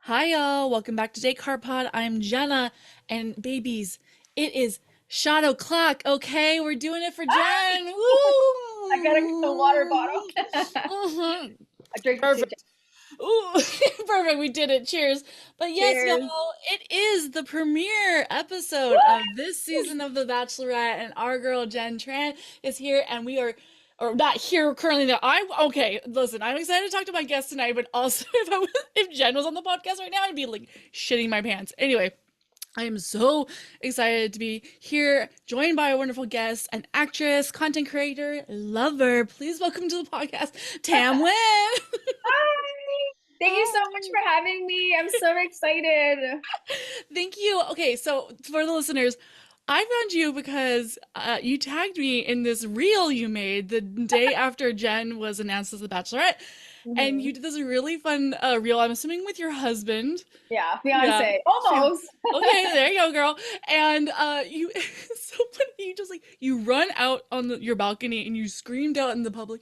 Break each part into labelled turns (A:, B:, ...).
A: Hi y'all, welcome back to Date Card Pod. I'm Jenna, and babies, it is shot o'clock. Okay, we're doing it for
B: Ah,
A: Jen.
B: I gotta get the water
A: Woo!
B: bottle.
A: Mhm.
B: I drink the two.
A: Perfect. Ooh, perfect. We did it. Cheers. But yes,
B: Cheers.
A: y'all, it is the premiere episode of
B: Woo!
A: this season of The Bachelorette, and our girl Jenn Tran is here, and we are, or not here currently. Now, okay. Listen, I'm excited to talk to my guest tonight, but also if Jen was on the podcast right now, I'd be like shitting my pants. Anyway. I am so excited to be here, joined by a wonderful guest, an actress, content creator, lover. Please welcome to the podcast, Tam Nguyen.
B: Hi. Thank you so much for having me. I'm so excited.
A: Thank you. Okay, so for the listeners, I found you because you tagged me in this reel you made the day after Jen was announced as the Bachelorette, and you
B: Mhm.
A: did this really fun reel. I'm assuming with your husband.
B: Yeah,
A: Yeah.
B: fiance. Almost.
A: Okay, there you go, girl. And you it's so funny. You just like you run out on your balcony and you screamed out in the public,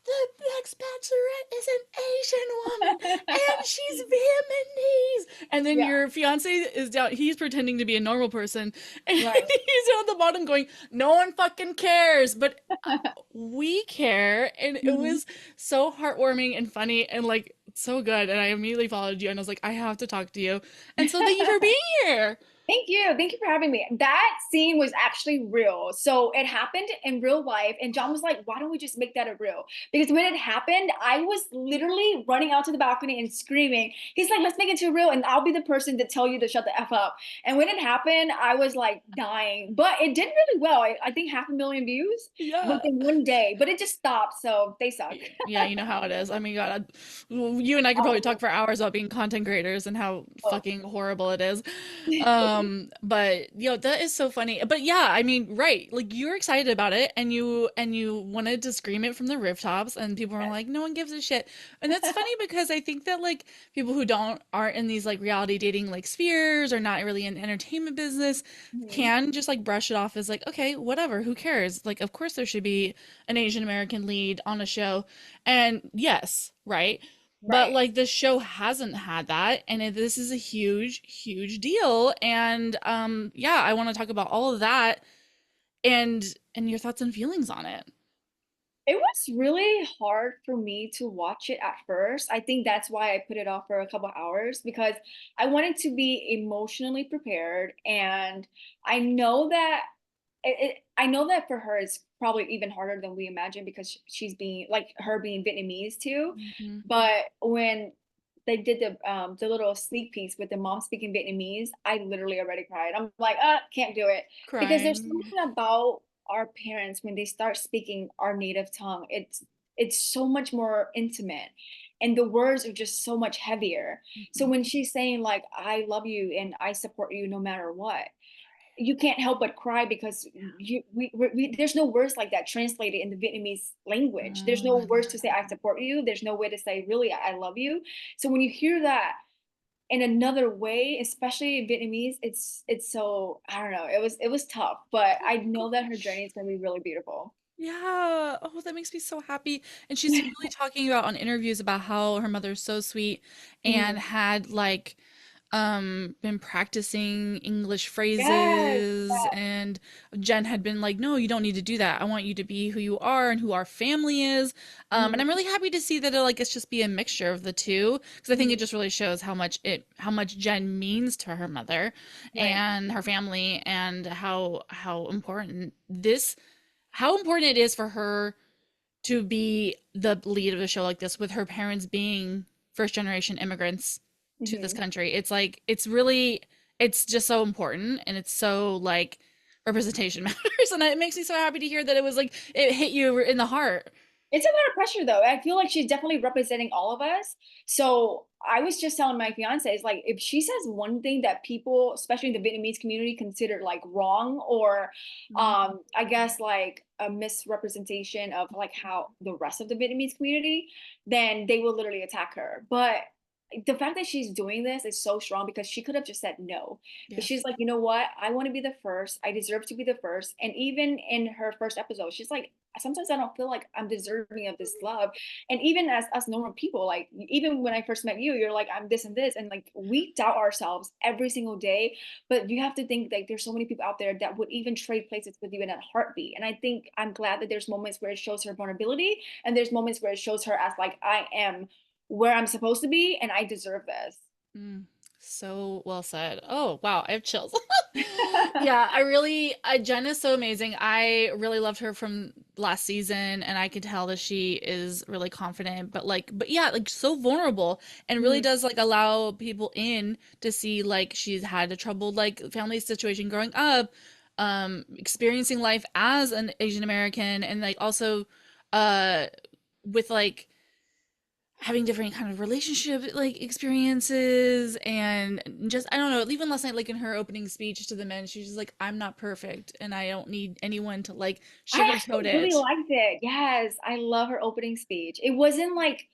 A: the next bachelorette is an Asian woman and she's Vietnamese. And then
B: Yeah,
A: your fiance is down, he's pretending to be a normal person, and
B: right.
A: he's down at the bottom going, no one fucking cares. But we care, and it
B: Mhm.
A: was so heartwarming and funny and like so good. And I immediately followed you and I was like, I have to talk to you. And so thank you for being here.
B: Thank you. Thank you for having me. That scene was actually real. So it happened in real life. And John was like, why don't we just make that a real? Because when it happened, I was literally running out to the balcony and screaming. He's like, let's make it too real. And I'll be the person to tell you to shut the F up. And when it happened, I was like dying. But it did really well. I think 500,000 views
A: Yeah.
B: within one day. But it just stopped. So they suck.
A: Yeah, you know how it is. I mean, God, you and I could probably talk
B: Oh,
A: for hours about being content creators and how
B: oh.
A: fucking horrible it is. But that is so funny. But yeah, I mean, right. Like you're excited about it and you wanted to scream it from the rooftops and people were
B: Yes.
A: like, no one gives a shit. And that's funny because I think that like people who aren't in these like reality dating like spheres or not really in entertainment business
B: Mhm.
A: can just like brush it off as like, okay, whatever, who cares? Like, of course there should be an Asian American lead on a show. And yes, right? But
B: Right.
A: like the show hasn't had that, and this is a huge, huge deal. And yeah, I want to talk about all of that and your thoughts and feelings on it.
B: It was really hard for me to watch it at first. I think that's why I put it off for a couple hours because I wanted to be emotionally prepared. And I know that I know that for her it's probably even harder than we imagine because she's being like her being Vietnamese too.
A: Mhm.
B: But when they did the little sneak piece with the mom speaking Vietnamese, I literally already cried. I'm like, can't do it because there's
A: Crying.
B: something about our parents when they start speaking our native tongue. It's so much more intimate, and the words are just so much heavier. So
A: Mhm.
B: when she's saying like, "I love you and I support you no matter what," you can't help but cry because there's no words like that translated in the Vietnamese language. There's no words to say I support you. There's no way to say really I love you. So when you hear that in another way, especially in Vietnamese, it's so I don't know. It was tough, but
A: Oh
B: I
A: my
B: know that her
A: gosh.
B: journey is gonna be really beautiful.
A: Yeah. Oh, that makes me so happy. And she's really talking about on interviews about how her mother's so sweet and
B: Mhm.
A: had like been practicing English
B: Yes.
A: phrases, and Jen had been like, no, you don't need to do that. I want you to be who you are and who our family is. And
B: Mhm.
A: I'm really happy to see that it's just be a mixture of the two because I think it
B: Mhm.
A: just really shows how much Jen means to her mother
B: Right.
A: and her family, and how important it is for her to be the lead of a show like this with her parents being first generation immigrants to this
B: Mhm.
A: country. It's like it's just so important, and it's so like representation matters, and it makes me so happy to hear that it was like it hit you in the heart.
B: It's a lot of pressure though. I feel like she's definitely representing all of us. So I was just telling my fiance, it's like if she says one thing that people, especially in the Vietnamese community, consider like wrong or I guess like a misrepresentation of like how the rest of the Vietnamese community, then they will literally attack her. But the fact that she's doing this is so strong because she could have just said no. But she's
A: Yes.
B: like, you know what? I want to be the first. I deserve to be the first. And even in her first episode, she's like, sometimes I don't feel like I'm deserving of this love. And even as us normal people, like even when I first met you, you're like, I'm this and this. And like we doubt ourselves every single day. But you have to think like there's so many people out there that would even trade places with you in a heartbeat. And I think I'm glad that there's moments where it shows her vulnerability and there's moments where it shows her as like, I am where I'm supposed to be and I deserve this.
A: Mm, so well said. Oh, wow, I have chills. Yeah, Jen is so amazing. I really loved her from last season, and I could tell that she is really confident, but yeah, like so vulnerable, and really
B: Mhm.
A: does like allow people in to see like she's had a troubled like family situation growing up, experiencing life as an Asian American, and like also, uh, with like having different kind of relationship like experiences and just I don't know, even last night like in her opening speech to the men, she's just like, I'm not perfect and I don't need anyone to like
B: I
A: sugarcoat
B: actually really
A: it.
B: liked it. Yes, I love her opening speech. It wasn't like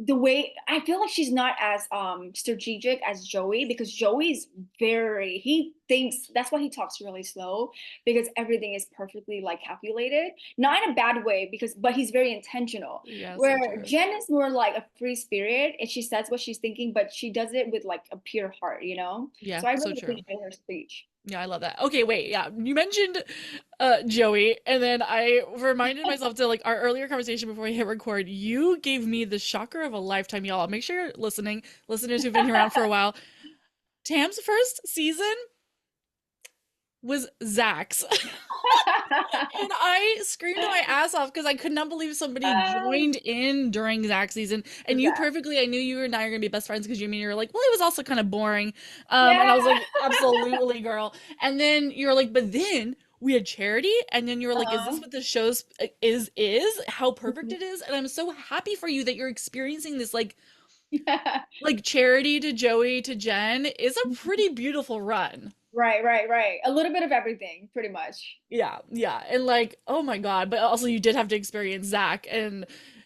B: the way I feel like she's not as strategic as Joey because Joey's very he thinks that's why he talks really slow because everything is perfectly like calculated. Not in a bad way because but he's very intentional.
A: Yeah,
B: Where
A: so true.
B: Jen is more like a free spirit and she says what she's thinking, but she does it with like a pure heart, you know?
A: Yeah,
B: So I
A: so
B: really
A: true.
B: appreciate her speech.
A: Yeah, I love that. Okay, wait, yeah. You mentioned Joey, and then I reminded myself to like our earlier conversation before we hit record, you gave me the shocker of a lifetime, y'all. Make sure you're listening, listeners who've been here around for a while. Tam's first season was Zach's. And I screamed my ass off because I could not believe somebody joined in during Zach season. And you
B: Exactly.
A: perfectly, I knew you and I are gonna be best friends because you mean you're like, well, it was also kind of boring. And I was
B: Yeah.
A: like, absolutely, girl. And then you're like, but then we had Charity, and then you were like, is this
B: Uh-huh.
A: what the show's is? How perfect
B: Mhm.
A: it is? And I'm so happy for you that you're experiencing this
B: Yeah.
A: like Charity to Joey to Jen is a pretty beautiful run.
B: Right, right, right. A little bit of everything, pretty much.
A: Yeah, yeah. And like, oh my God. But also you did have to experience Zach and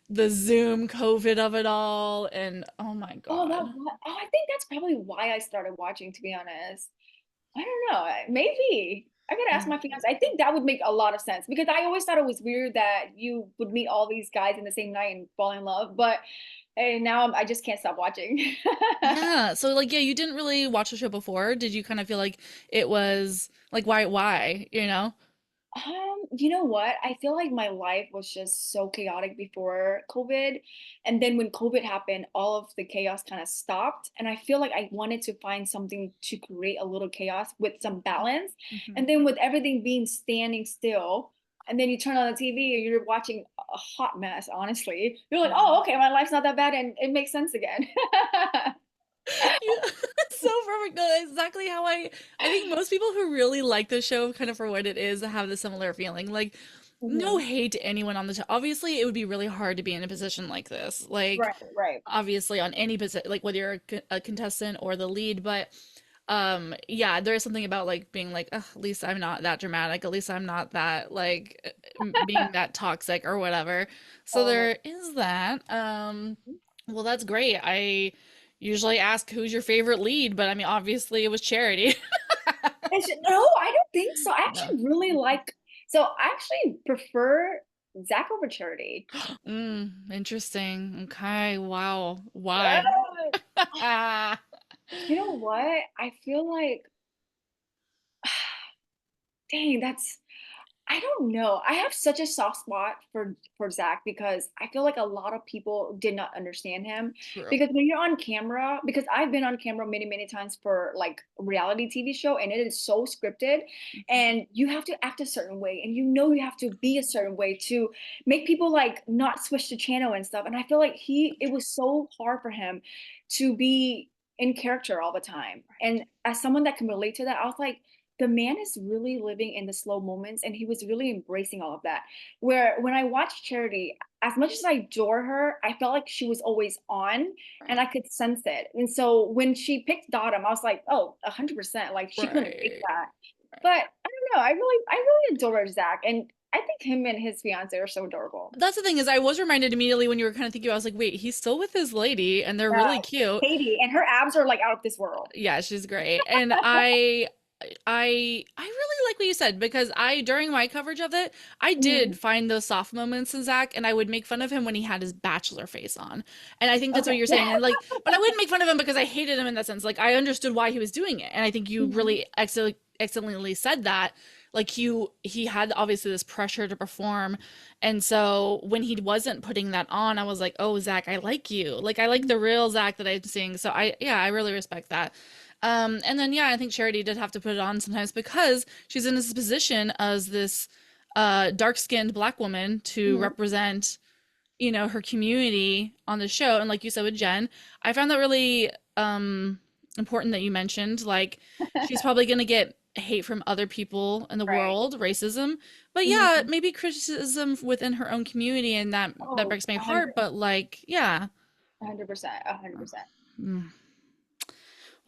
A: the Zoom COVID of it all. And oh my
B: Oh,
A: God.
B: I think that's probably why I started watching, to be honest. I don't know. Maybe. I gotta ask
A: Mm.
B: my fiance. I think that would make a lot of sense because I always thought it was weird that you would meet all these guys in the same night and fall in love. But hey, now I just can't stop watching.
A: Yeah. So like, yeah, you didn't really watch the show before. Did you kind of feel like it was like, why, you know?
B: You know what? I feel like my life was just so chaotic before COVID. And then when COVID happened, all of the chaos kind of stopped. And I feel like I wanted to find something to create a little chaos with some balance.
A: Hmm.
B: And then with everything being standing still, and then you turn on the TV and you're watching a hot mess, honestly. You're like,
A: Yeah.
B: oh, okay, my life's not that bad and it makes sense again.
A: Yeah, it's so perfect. No, exactly how I think most people who really like the show kind of for what it is have the similar feeling. Like, no
B: Mhm.
A: hate to anyone on the show. Obviously, it would be really hard to be in a position like this. Like,
B: Right, right.
A: obviously on any position, like whether you're a contestant or the lead, but yeah, there is something about like being like, "Ugh, at least I'm not that dramatic. At least I'm not that like being that toxic or whatever." So
B: Oh my.
A: there is that. Well, that's great. I usually ask who's your favorite lead, but I mean, obviously it was Charity.
B: No, I don't think so. I
A: No.
B: actually really like, so I actually prefer Zach over Charity.
A: Interesting. Okay. Wow. Why?
B: Uh, you know what? I feel like, dang, that's I don't know. I have such a soft spot for Zach because I feel like a lot of people did not understand him.
A: True.
B: Because when you're on camera, because I've been on camera many, many times for like a reality TV show, and it is so scripted,
A: Mhm.
B: and you have to act a certain way, and you know you have to be a certain way to make people like not switch the channel and stuff. And I feel like it was so hard for him to be in character all the time. And as someone that can relate to that, I was like, the man is really living in the slow moments and he was really embracing all of that. Where when I watched Charity, as much as I adore her, I felt like she was always on and
A: Right.
B: I could sense it. And so when she picked Dottom, I was like, oh, 100%. Like she couldn't fake
A: Right.
B: that.
A: Right.
B: But I don't know. I really adore Zach. And I think him and his fiance are so adorable.
A: That's the thing is I was reminded immediately when you were kind of thinking, I was like, wait, he's still with his lady and they're
B: Yeah,
A: really cute.
B: Katie, and her abs are like out of this world.
A: Yeah, she's great. And I really like what you said because I during my coverage of it, I
B: Mhm.
A: did find those soft moments in Zach and I would make fun of him when he had his bachelor face on. And I think that's what
B: Okay.
A: you're saying. And like, but I wouldn't make fun of him because I hated him in that sense. Like I understood why he was doing it. And I think you
B: Mhm.
A: really excellently said that. Like he had obviously this pressure to perform. And so when he wasn't putting that on, I was like, oh, Zach, I like you. Like I like the real Zach that I'm seeing. So yeah, I really respect that. And then yeah, I think Charity did have to put it on sometimes because she's in this position as this dark-skinned black woman to
B: Mhm.
A: represent, her community on the show. And like you said with Jen, I found that really important that you mentioned. Like she's probably gonna get hate from other people in the
B: Right.
A: world, racism. But yeah,
B: Mhm.
A: maybe criticism within her own community, and that
B: Oh,
A: breaks my heart.
B: 100,
A: But like, yeah.
B: 100%, 100%.
A: Mm.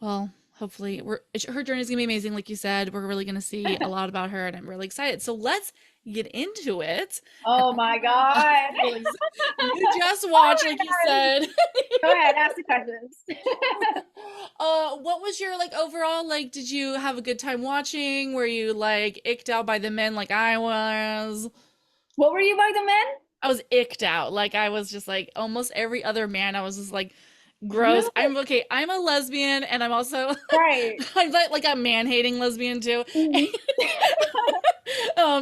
A: Well, hopefully her journey is gonna be amazing. Like you said, we're really gonna see a lot about her, and I'm really excited. So let's get into it. And
B: Oh my God.
A: I'm really you just
B: Oh
A: watched, like you
B: my God.
A: said.
B: Go ahead, ask the questions.
A: What was your like overall like? Did you have a good time watching? Were you like icked out by the men like I was?
B: What were you by the men?
A: I was icked out. Like I was just like almost every other man. I was just like gross.
B: Really?
A: I'm a lesbian and I'm also
B: Right.
A: I'm like a man-hating lesbian too.
B: Mhm.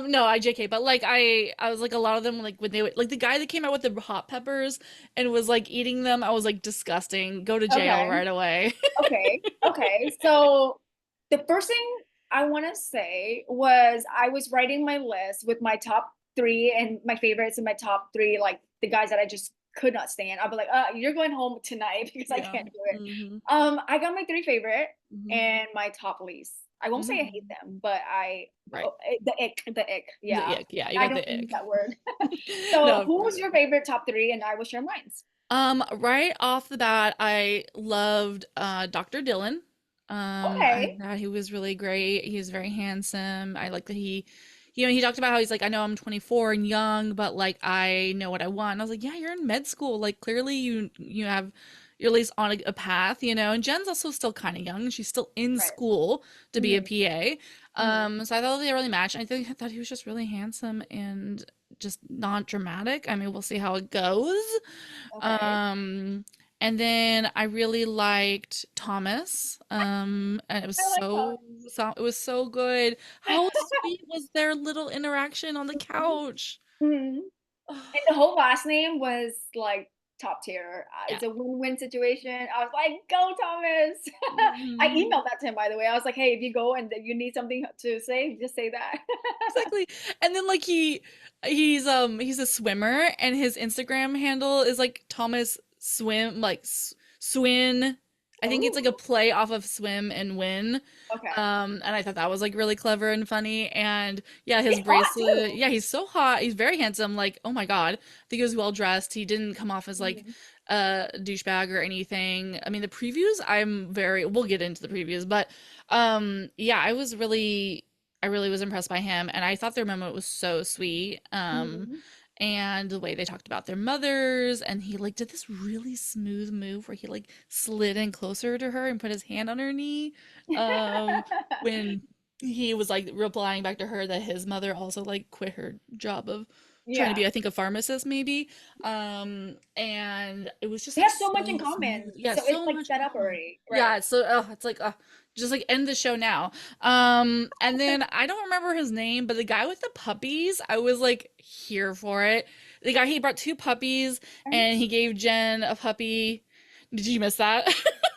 A: No, I JK, but like I was like a lot of them like when they would like the guy that came out with the hot peppers and was like eating them, I was like disgusting. Go to jail
B: Okay.
A: right away.
B: Okay. Okay. So the first thing I want to say was I was writing my list with my top three and my favorites and my top three, like the guys that I just could not stand. I'll be like, you're going home tonight because I
A: Yeah.
B: can't do it.
A: Hmm.
B: I got my three favorite
A: Hmm.
B: and my top least. I won't say I hate
A: Hmm.
B: them, but
A: Right.
B: the ick.
A: The
B: Yeah.
A: ick. Yeah, you
B: I
A: got
B: don't
A: the
B: use
A: ick.
B: that word. So
A: No,
B: who
A: for
B: was
A: sure.
B: your favorite top three? And I will share mine.
A: Right off the bat, I loved Dr. Dylan. I
B: Okay.
A: thought he was really great. He was very handsome. I like that he talked about how he's like, I know I'm 24 and young, but like I know what I want. And I was like, yeah, you're in med school. Like clearly you're at least on a path, And Jen's also still kind of young. She's still in
B: Right.
A: school to be a
B: Mhm.
A: PA.
B: Mhm.
A: So I thought they really matched. I thought he was just really handsome and just not dramatic. I mean, we'll see how it goes.
B: Okay.
A: Um, and then I really liked Thomas. And it was
B: I like
A: it was so good. How sweet was their little interaction on the
B: Thomas.
A: couch?
B: Mhm. And the whole last name was like top tier.
A: Yeah.
B: It's a win-win situation. I was like, go Thomas. I
A: Mhm.
B: emailed that to him, by the way. I was like, hey, if you go and you need something to say, just say that.
A: Exactly. And then like he's a swimmer and his Instagram handle is like Thomas Swim like Swin. I think it's like a
B: Oh,
A: play off of swim and win.
B: okay.
A: And I thought that was like really clever and funny. And yeah, his
B: He's hot
A: bracelet.
B: too.
A: Yeah, he's so hot. He's very handsome. Like, oh my God. I think he was well dressed. He didn't come off as like
B: Mhm.
A: a douchebag or anything. I mean, the previews, we'll get into the previews, but yeah, I really was impressed by him, and I thought their moment was so sweet.
B: Mhm.
A: And the way they talked about their mothers, and he like did this really smooth move where he like slid in closer to her and put his hand on her knee. When he was like replying back to her that his mother also like quit her job of trying to
B: Yeah.
A: be, I think, a pharmacist maybe. And it was just
B: They
A: like
B: have so much in
A: so
B: common.
A: smooth. Yeah,
B: So it's
A: so
B: like
A: much in
B: set up
A: common.
B: already.
A: Yeah,
B: Right.
A: it's like just like end the show now. And then I don't remember his name, but the guy with the puppies, I was like here for it. The guy he brought two puppies
B: Right.
A: and he gave Jen a puppy. Did you miss that?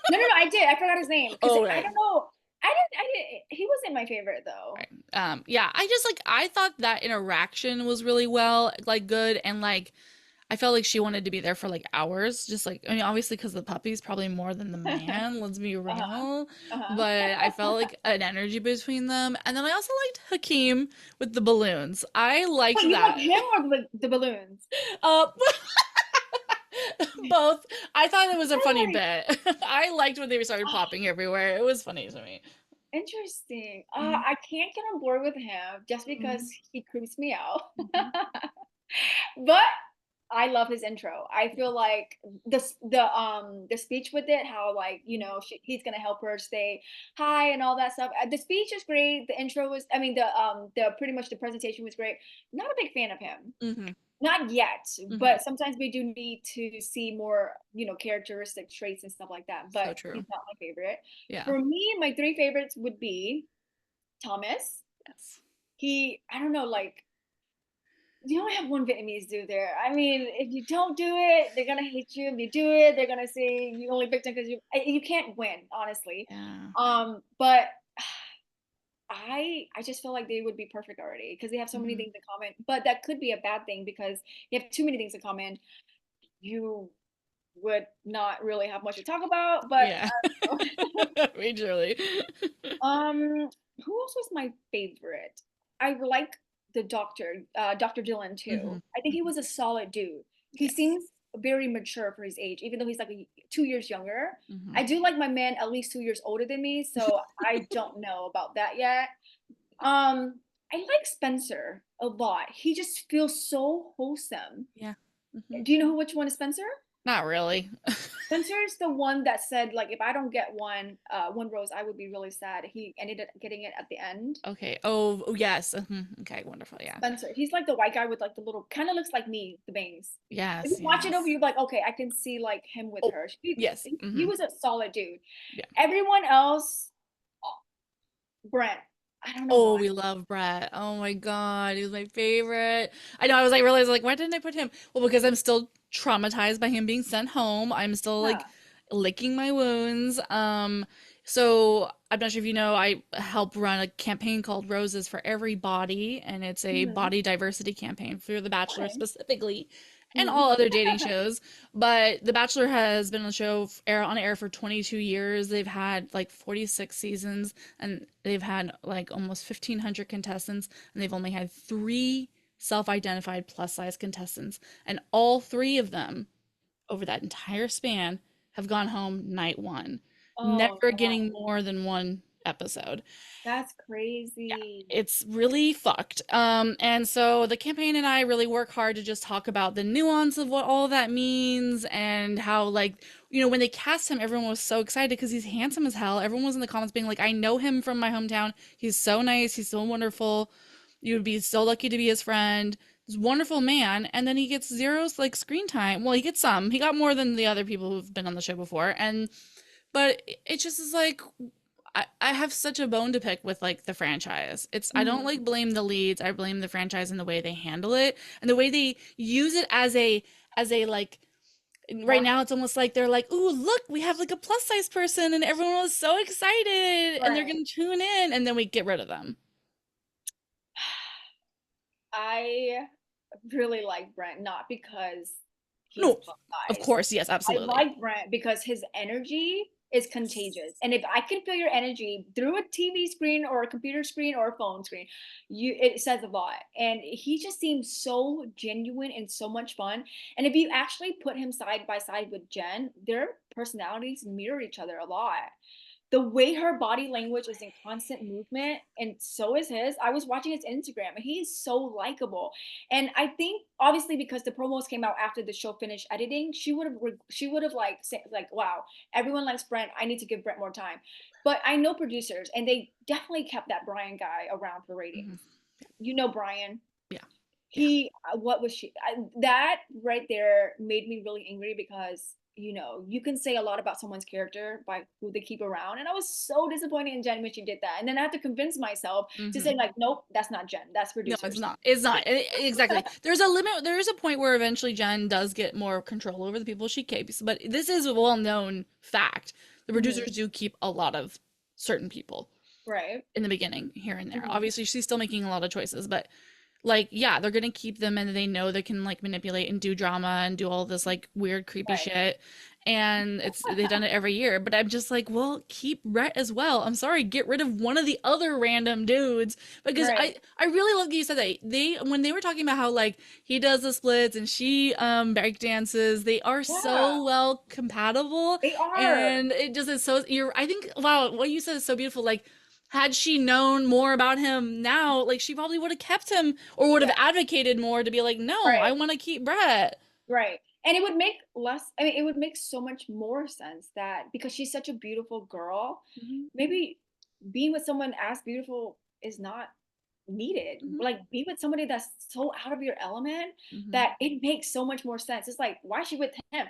B: No, no, no, I did. I forgot his name because
A: Oh,
B: I
A: right.
B: don't know. I didn't, he wasn't my favorite though.
A: Right. Yeah, I just like I thought that interaction was really well, like good, and like I felt like she wanted to be there for like hours, just like I mean, obviously because the puppy's probably more than the man, let's be
B: Uh-huh.
A: real.
B: Uh-huh.
A: But I felt like an energy between them. And then I also liked Hakeem with the balloons. I liked
B: Wait, you like
A: that.
B: him or the balloons?
A: Uh both. I thought it was a
B: I'm
A: funny
B: like,
A: bit. I liked when they started popping everywhere. It was funny to me.
B: Interesting.
A: Mhm,
B: I can't get on board with him just because
A: mhm,
B: he creeps me out.
A: mhm.
B: But I love his intro. I
A: Yeah,
B: feel like the speech with it, how like
A: mhm,
B: he's gonna help her stay high and all that stuff. The speech is great. The intro was, I mean, the pretty much the presentation was great. Not a big fan of him.
A: mhm,
B: Not yet,
A: mhm.
B: but sometimes we do need to see more, characteristic traits and stuff like that.
A: So
B: But he's
A: true.
B: not my favorite.
A: Yeah.
B: For me, my three favorites would be Thomas.
A: Yes.
B: I don't know, like, you only have one Vietnamese dude there. I mean, if you don't do it, they're gonna hate you. If you do it, they're gonna say you only picked him because you can't win, honestly.
A: Yeah.
B: But I just feel like they would be perfect already because they have so many
A: Mhm.
B: things in common. But that could be a bad thing because you have too many things in common. You would not really have much to talk about. But
A: Yeah.
B: I don't know.
A: Majorly.
B: Who else was my favorite? I like the doctor, Dr. Dylan too.
A: Mhm,
B: I think he
A: mhm.
B: was a solid dude. He
A: Yes.
B: seems very mature for his age, even though he's like 2 years younger.
A: Mhm.
B: I do like my man at least 2 years older than me, so I don't know about that yet. I like Spencer a lot. He just feels so wholesome.
A: Yeah. Mhm.
B: Do you know which one is Spencer?
A: Not really.
B: Spencer is the one that said, like, if I don't get one rose, I would be really sad. He ended up getting it at the end.
A: Okay. Oh, oh yes. Okay, wonderful. Yeah.
B: Spencer, he's like the white guy with like the little, kind of looks like me, the bangs. If
A: Yes,
B: you watch it over,
A: yes.
B: you're like, okay, I can see like him with
A: Oh,
B: her.
A: yes.
B: He
A: Mhm.
B: was a solid dude.
A: Yeah.
B: Everyone else, oh, Brent, I don't know
A: Oh,
B: why.
A: we love Brett. Oh my God, he's my favorite. I know, I was like realizing like why didn't I put him? Well, because I'm still traumatized by him being sent home. I'm still
B: Yeah.
A: like licking my wounds. So I'm not sure if you know, I help run a campaign called Roses for Everybody, and it's a
B: Hmm.
A: body diversity campaign for The Bachelor
B: Okay.
A: specifically, and
B: Hmm.
A: all other dating shows. But The Bachelor has been on the show on air for 22 years. They've had like 46 seasons, and they've had like almost 1,500 contestants, and they've only had three self-identified plus size contestants, and all three of them over that entire span have gone home night one,
B: Oh
A: never getting
B: no,
A: more than one episode.
B: that's
A: Yeah,
B: crazy.
A: it's really fucked. And so the campaign and I really work hard to just talk about the nuance of what all that means and how, like, when they cast him, everyone was so excited because he's handsome as hell. Everyone was in the comments being like, I know him from my hometown. He's so nice. He's so wonderful. You would be so lucky to be his friend. He's a wonderful man. And then he gets zero, like, screen time. Well, he gets some. He got more than the other people who've been on the show before. But it just is like, I have such a bone to pick with like the franchise. I don't
B: Mhm.
A: like blame the leads. I blame the franchise and the way they handle it and the way they use it as a like right
B: Market,
A: now it's almost like they're like, "Ooh, look, we have like a plus size person," and everyone was so excited and they're
B: right?
A: going to tune in, and then we get rid of them.
B: I really like Brent, not because he's
A: No.
B: plus
A: Of
B: size.
A: course, yes,
B: I
A: absolutely.
B: like Brent because his energy is contagious. And if I can feel your energy through a TV screen or a computer screen or a phone screen, it says a lot. And he just seems so genuine and so much fun. And if you actually put him side by side with Jen, their personalities mirror each other a lot. The way her body language is in constant movement, and so is his. I was watching his Instagram and he is so likable. And I think obviously because the promos came out after the show finished editing, she would have like said like, wow, everyone likes Brent, I need to give Brent more time. But I know producers and they definitely kept that Brian guy around for
A: Mhm.
B: ratings. You know Brian.
A: Yeah. Yeah.
B: What was that right there made me really angry because you can say a lot about someone's character by who they keep around, and I was so disappointed in Jen when she did that, and then I had to convince myself to say
A: Mhm.
B: like, nope, that's not Jen, that's
A: No, it's
B: producers.
A: not. It's not. Exactly. There's a limit. There is a point where eventually Jen does get more control over the people she keeps, but this is a well-known fact. The
B: Hmm.
A: producers do keep a lot of certain people
B: Right.
A: in the beginning, here and there.
B: Hmm.
A: Obviously, she's still making a lot of choices, but like, yeah, they're gonna keep them and they know they can like manipulate and do drama and do all this like weird, creepy
B: Right.
A: shit. And they've done it every year. But I'm just like, well, keep Rhett as well. I'm sorry, get rid of one of the other random dudes because
B: Right.
A: I really love that you said that. When they were talking about how like he does the splits and she break dances, they are
B: Yeah,
A: so well compatible.
B: they are.
A: And it just is so you're I think wow, what you said is so beautiful. Like had she known more about him now, like she probably would have kept him or would have
B: Yeah,
A: advocated more to be like, no, I
B: right,
A: want to keep Brett.
B: right. And it would make less, I mean, it would make so much more sense that because she's such a beautiful girl,
A: Hmm.
B: maybe being with someone as beautiful is not needed.
A: Hmm.
B: Like be with somebody that's so out of your element
A: Hmm.
B: that it makes so much more sense. It's like, why is she with him?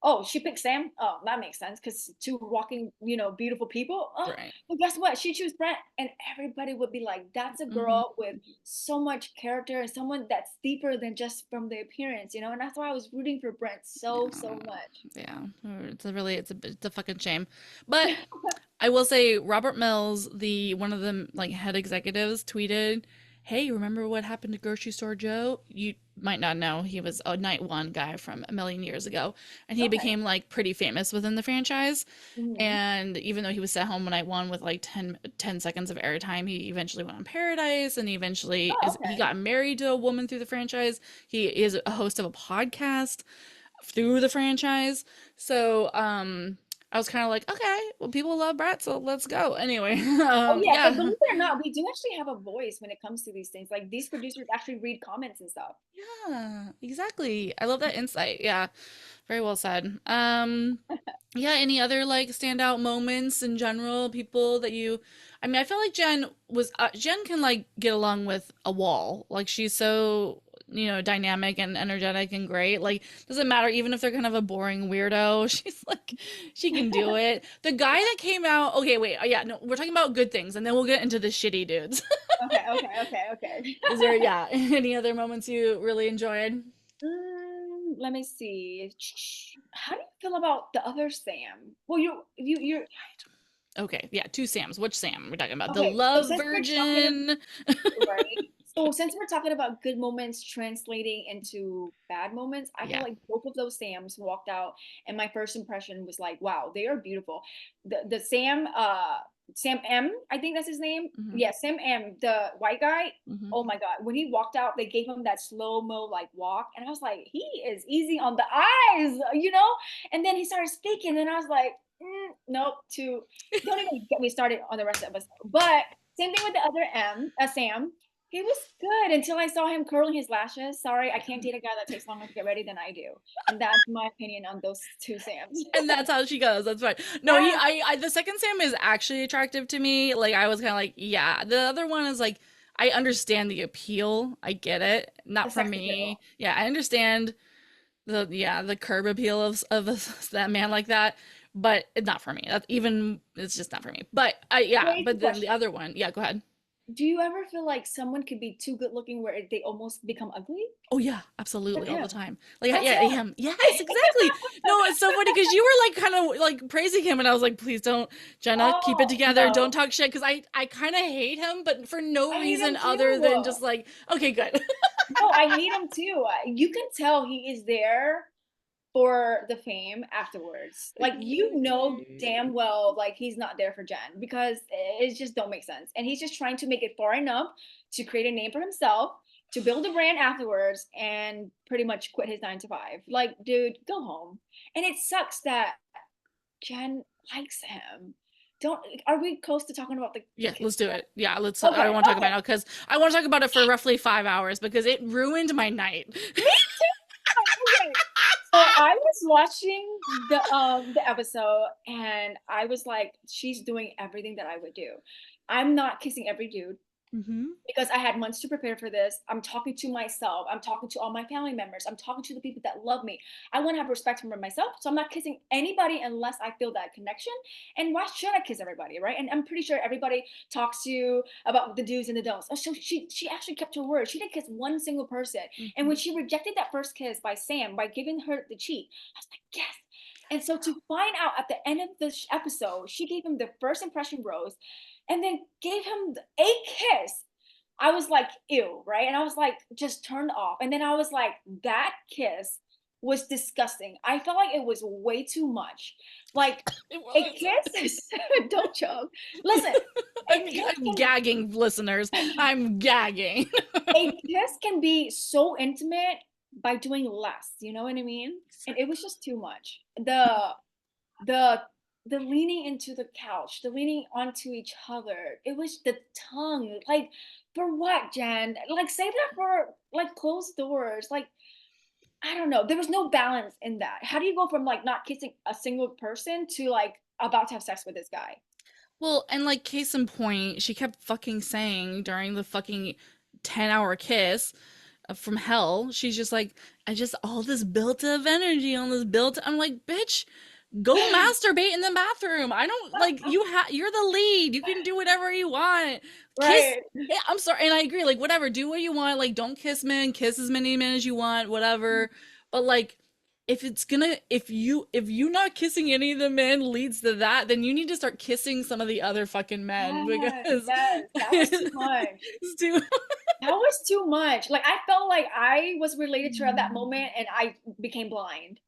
B: Oh, she picked Sam. Oh, that makes sense because two walking, beautiful people. Oh,
A: Right.
B: but guess what? She chose Brent, and everybody would be like, "That's a
A: Hmm.
B: girl with so much character and someone that's deeper than just from the appearance." And that's why I was rooting for Brent so
A: Yeah.
B: so much.
A: Yeah. It's a fucking shame. But I will say Robert Mills, the one of the like head executives, tweeted, "Hey, remember what happened to Grocery Store Joe? You might not know. He was a night one guy from a million years ago, and he
B: Okay.
A: became like pretty famous within the franchise.
B: Mhm.
A: And even though he was sent home night one with like 10 seconds of airtime, he eventually went on Paradise, and
B: Oh,
A: he
B: okay.
A: got married to a woman through the franchise. He is a host of a podcast through the franchise. So, I was kind of like, okay, well, people love Brett, so let's go. Anyway,
B: Oh yeah, but
A: yeah,
B: believe it or not, we do actually have a voice when it comes to these things. Like these producers actually read comments and stuff.
A: yeah, exactly. I love that insight. Yeah, very well said. Yeah, any other like standout moments in general, people that you, I mean, I feel like Jen can like get along with a wall. Like she's so, dynamic and energetic and great. Like doesn't matter even if they're kind of a boring weirdo. She's like she can do it. The guy that came out, okay, wait, yeah, no, we're talking about good things and then we'll get into the shitty dudes.
B: Okay, okay, okay, okay.
A: Is there, yeah, any other moments you really enjoyed?
B: Let me see. How do you feel about the other Sam? Well, you're
A: Okay, yeah, two Sams. Which Sam we're talking about? The
B: okay. So
A: love
B: since we're talking
A: virgin.
B: right, so since we're talking about good moments translating into bad moments, I feel
A: Yeah.
B: like both of those Sams walked out, and my first impression was like, wow, they are beautiful. The Sam M, I think that's his name.
A: Hmm.
B: Yeah, Sam M, the white guy.
A: Hmm.
B: Oh my God, when he walked out, they gave him that slow mo like walk, and I was like, he is easy on the eyes. And then he started speaking, and I was like, nope. Don't even get me started on the rest of us. But same thing with the other Sam. He was good until I saw him curling his lashes. Sorry, I can't date a guy that takes longer to get ready than I do. And that's my opinion on those two Sams.
A: And that's how she goes. That's fine. No,
B: Yeah,
A: the second Sam is actually attractive to me. Like I was kind of like, yeah. The other one is like, I understand the appeal. I get it.
B: the
A: Not for
B: sex
A: me.
B: appeal.
A: Yeah, I understand the curb appeal of that man like that, but it's not for me. It's just not for me. But yeah.
B: Wait, a
A: But then the
B: question.
A: other one, yeah. Go ahead.
B: Do you ever feel like someone could be too good looking where they almost become ugly?
A: Oh yeah,
B: That's
A: absolutely, all the
B: him.
A: time. Like
B: That's
A: yeah,
B: him.
A: him. Yes, exactly. No, it's so funny because you were like kind of like praising him, and I was like, please don't, Jenna, keep it
B: Oh,
A: together. Don't
B: no.
A: talk shit because I kind of hate him, but for no
B: I hate
A: reason
B: him
A: other than
B: too.
A: just like okay, good.
B: No, I hate him too. You can tell he is there for the fame afterwards. Like
A: Exactly.
B: damn well like he's not there for Jen because it just don't make sense. And he's just trying to make it far enough to create a name for himself, to build a brand afterwards and pretty much quit his 9 to 5. Like, dude, go home. And it sucks that Jen likes him. Don't Are we close to talking about the
A: Yeah, let's
B: kids
A: do
B: stuff?
A: it. Yeah, let's. I don't
B: Okay,
A: want to talk about
B: okay.
A: it now because I want to talk about it for roughly 5 hours because it ruined my night.
B: Me too. Okay. So I was watching the episode and I was like, she's doing everything that I would do. I'm not kissing every dude
A: Hmm.
B: because I had months to prepare for this. I'm talking to myself. I'm talking to all my family members. I'm talking to the people that love me. I want to have respect for myself. So I'm not kissing anybody unless I feel that connection. And why should I kiss everybody, right? And I'm pretty sure everybody talks to you about the do's and the don'ts. Oh, so she actually kept her word. She didn't kiss one single person. And when
A: Hmm.
B: she rejected that first kiss by Sam by giving her the cheek, I was like, yes. And so to find out at the end of the episode, she gave him the first impression rose and then gave him a kiss. I was like, ew, right? And I was like, just turned off. And then I was like, that kiss was disgusting. I felt like it was way too much. Like
A: It
B: a
A: was.
B: kiss, don't choke. Listen, a kiss
A: I'm
B: can
A: gagging, listeners. I'm gagging.
B: a kiss can be so intimate by doing less. You know what I mean? And it was just too much. The the leaning into the couch, the leaning onto each other. It was the tongue. Like, for what, Jen? Like, save that for like closed doors. Like, I don't know. There was no balance in that. How do you go from like not kissing a single person to like about to have sex with this guy?
A: Well, and like case in point, she kept fucking saying during the fucking 10-hour kiss from hell, she's just like, I just all this built up energy on this built. I'm like, bitch, go masturbate in the bathroom. I don't like you're the lead. You can do whatever you want. Kiss.
B: Right.
A: Yeah, I'm sorry, and I agree. Like whatever, do what you want. Like don't kiss men. Kiss as many men as you want. Whatever. But like, if you not kissing any of the men leads to that, then you need to start kissing some of the other fucking men
B: Yes,
A: because
B: yes, that was too much.
A: it's too.
B: That was too much. Like I felt like I was related to her at that moment and I became blind.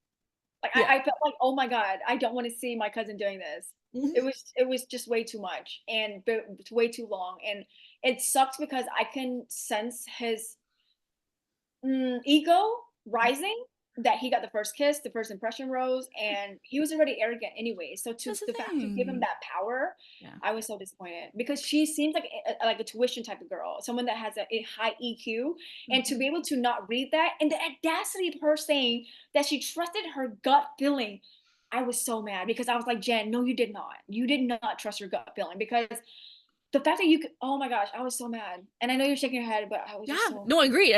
B: Like
A: Yeah.
B: I felt like, oh my God, I don't want to see my cousin doing this. It was just way too much and way too long. And it sucks because I can sense his ego rising that he got the first kiss, the first impression rose, and he was already arrogant anyway. So to
A: That's the
B: the fact to give him
A: thing.
B: that power,
A: Yeah.
B: I was so disappointed because she seems like a tuition type of girl, someone that has a high EQ, and to be able to not read that and the audacity of her saying that she trusted her gut feeling. I was so mad because I was like, Jen, no, you did not. You did not trust your gut feeling because the fact that you could, oh my gosh, I was so mad. And I know you're shaking your head, but I was
A: Yeah,
B: just so
A: no, I agree.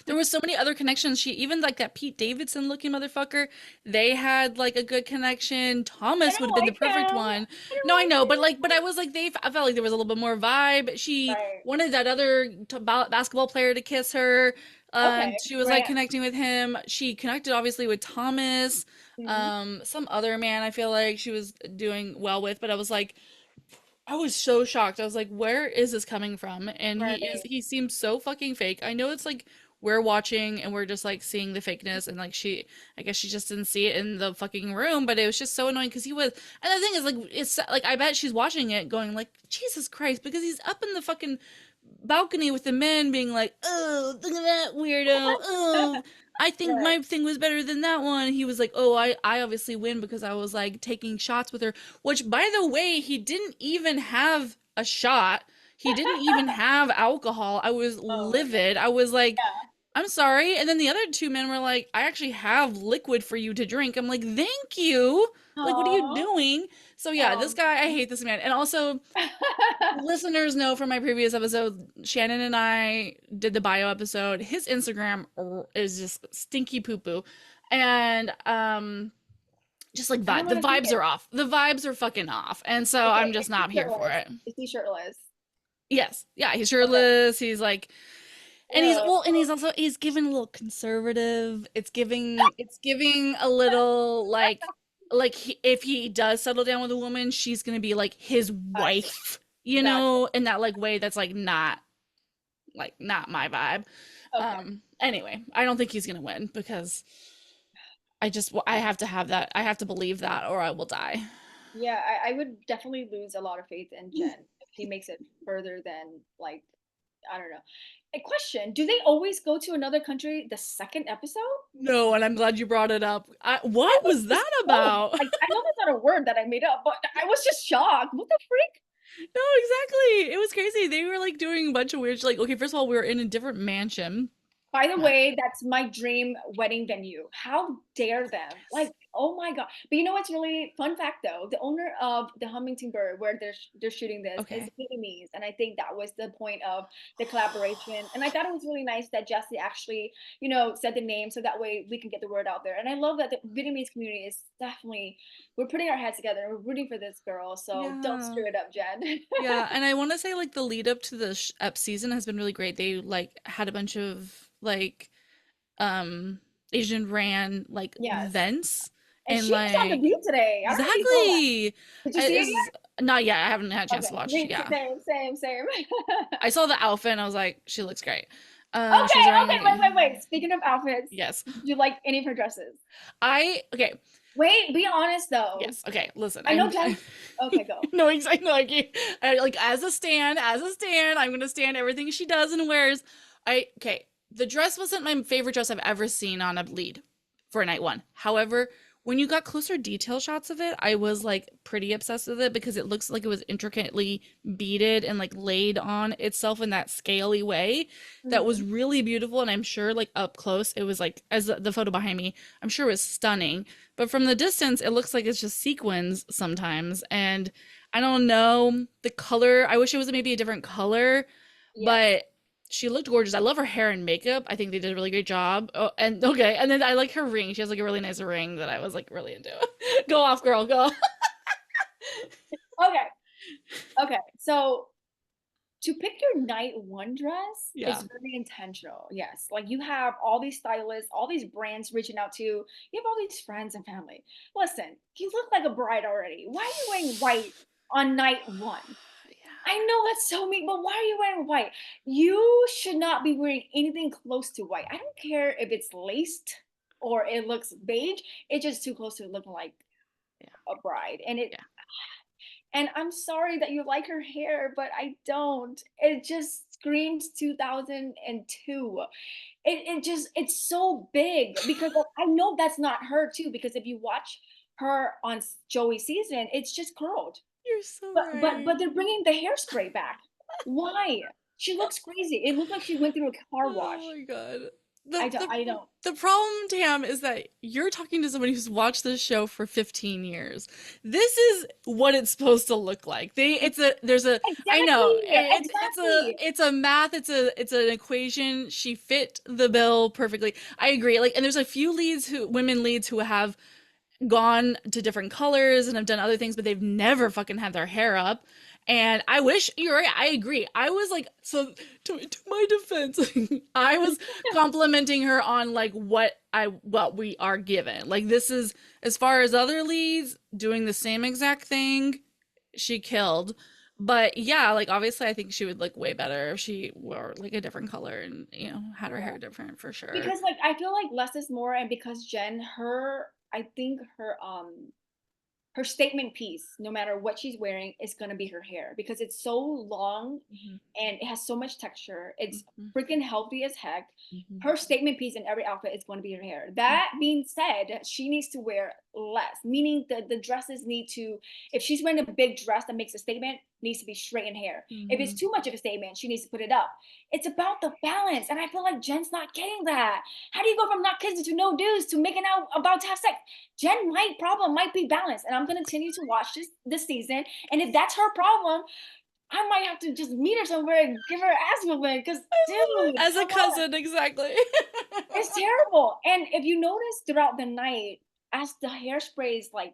A: There was so many other connections. She even like that Pete Davidson looking motherfucker. They had like a good connection.
B: I
A: Thomas would have
B: don't
A: been the
B: like
A: perfect
B: him.
A: one.
B: I don't
A: No, I
B: like
A: know, but
B: him.
A: like, but I was like, I felt like there was a little bit more vibe. She
B: Right.
A: wanted that other basketball player to kiss her.
B: Okay.
A: She was like
B: Grant.
A: connecting with him. She connected obviously with Thomas.
B: Mhm.
A: Some other man I feel like she was doing well with, but I was like, I was so shocked. I was like, where is this coming from? And
B: Right.
A: he seems so fucking fake. I know it's like we're watching and we're just like seeing the fakeness and like I guess she just didn't see it in the fucking room, but it was just so annoying because he was, and the thing is like, it's like, I bet she's watching it going like, Jesus Christ, because he's up in the fucking balcony with the men being like, oh, look at that weirdo. Oh, I think
B: Right.
A: my thing was better than that one. He was like, oh, I obviously win because I was like taking shots with her, which by the way, he didn't even have a shot. He didn't even have alcohol. I was
B: Oh my God.
A: livid. I was like,
B: Yeah.
A: I'm sorry. And then the other two men were like, I actually have liquid for you to drink. I'm like, thank you. Like, what are you
B: Oh.
A: doing? So yeah, this
B: Oh.
A: guy, I hate this man. And also, listeners know from my previous episode, Shannon and I did the bio episode. His Instagram is just stinky poo poo. And just like
B: I don't
A: vibe. The
B: want to see
A: vibes
B: it.
A: are off. The vibes are fucking off. And so I'm
B: Okay.
A: just
B: Is he
A: not here for
B: shirtless?
A: it.
B: Is he shirtless?
A: Yes. Yeah, he's
B: Okay.
A: shirtless. He's like, and he's
B: Ew.
A: well, and he's giving a little conservative. It's giving a little like if he does settle down with a woman, she's gonna be like his
B: Gotcha.
A: wife,
B: Gotcha.
A: in that like way that's not my vibe.
B: Okay.
A: Anyway, I don't think he's gonna win because I have to have that. I have to believe that or I will die.
B: Yeah, I would definitely lose a lot of faith in Jen if he makes it further than like I don't know. A question: do they always go to another country the second episode?
A: No, and I'm glad you brought it up.
B: I
A: What
B: was
A: was
B: just
A: that
B: so
A: about?
B: like I know that's not a word that I made up, but I was just shocked. What the freak?
A: No, exactly. It was crazy. They were like doing a bunch of weird like okay, first of all, we were in a different mansion.
B: By the
A: Uh,
B: way, that's my dream wedding venue. How dare them? Like, oh my God. But you know what's really fun fact though? The owner of the Hummington Bird, where they're shooting this, is
A: okay.
B: Vietnamese, and I think that was the point of the collaboration. And I thought it was really nice that Jesse actually, said the name so that way we can get the word out there. And I love that the Vietnamese community is definitely we're putting our heads together and we're rooting for this girl. So don't
A: Yeah.
B: screw it up, Jen.
A: Yeah, and I want to say like the lead up to the up season has been really great. They like had a bunch of like um Asian ran like
B: Yes.
A: events
B: And
A: and
B: she was on the
A: like
B: beat today. I don't know if you saw that.
A: exactly.
B: Did you see it
A: Is not yet. I haven't had a chance to
B: Okay,
A: watch.
B: me
A: Yeah.
B: same, same, same.
A: I saw the outfit and I was like, she looks great. She
B: Okay,
A: was
B: okay, wait, wait,
A: wearing
B: wait. Speaking of outfits,
A: yes.
B: did you like any of her dresses?
A: I okay.
B: Wait, be honest though.
A: Yes. Okay. Listen,
B: I know Jen. Okay, go.
A: no, exactly. Like as a stand, I'm gonna stand everything she does and wears. Okay. The dress wasn't my favorite dress I've ever seen on a lead for a night one. However, When you got closer detail shots of it, I was like pretty obsessed with it because it looks like it was intricately beaded and like laid on itself in that scaly way that was
B: Mhm.
A: really beautiful. And I'm sure like up close, it was like, as the photo behind me, I'm sure it was stunning. But from the distance, it looks like it's just sequins sometimes. And I don't know the color. I wish it was maybe a different color,
B: Yes.
A: but she looked gorgeous. I love her hair and makeup. I think they did a really great job. Oh, and okay, and then I like her ring. She has like a really nice ring that I was like really into. Go off, girl, go.
B: Okay. Okay. So to pick your night one dress
A: Yeah.
B: is very intentional. Yes. Like you have all these stylists, all these brands reaching out to you. You have all these friends and family. Listen, you look like a bride already. Why are you wearing white on night one? I know that's so mean, but why are you wearing white? You should not be wearing anything close to white. I don't care if it's laced or it looks beige. It's just too close to looking like
A: Yeah.
B: a bride.
A: Yeah.
B: And I'm sorry that you like her hair, but I don't. It just screams 2002. It just it's so big because I know that's not her too. Because if you watch her on Joey's season, it's just curled.
A: You're so
B: But
A: right.
B: they're bringing the hairspray back. Why? She looks crazy. It looked like she went through a car
A: Oh
B: wash.
A: my God. The the
B: I don't.
A: the problem, Tam, is that you're talking to somebody who's watched this show for 15 years. This is what it's supposed to look like. It's a there's a I know
B: Exactly. Exactly.
A: it's a math, it's an equation. She fit the bill perfectly. I agree. Like, and there's a few women leads who have gone to different colors and have done other things, but they've never fucking had their hair up. And I wish you're right. I agree. I was like, so to my defense, I was complimenting her on like what we are given. Like this is as far as other leads doing the same exact thing, she killed. But yeah, like obviously I think she would look way better if she wore like a different color and had her
B: Yeah.
A: hair different for sure.
B: Because like I feel like less is more, and because Jen, her I think her statement piece, no matter what she's wearing, is gonna be her hair because it's so long
A: Mhm,
B: and it has so much texture. It's
A: mhm,
B: freaking healthy as heck.
A: mhm,
B: Her statement piece in every outfit is going to be her hair. That being said, she needs to wear less, meaning the dresses need to, if she's wearing a big dress that makes a statement, needs to be straightened hair. If it's
A: mhm.
B: too much of a statement, she needs to put it up. It's about the balance. And I feel like Jen's not getting that. How do you go from not kissing to no dudes to making out about to have sex? Jen might be balanced, and I'm gonna continue to watch this season. And if that's her problem, I might have to just meet her somewhere and give her an ass whooping. Because, dude,
A: As a
B: come on,
A: cousin, exactly.
B: it's terrible. And if you notice throughout the night, as the hairspray is like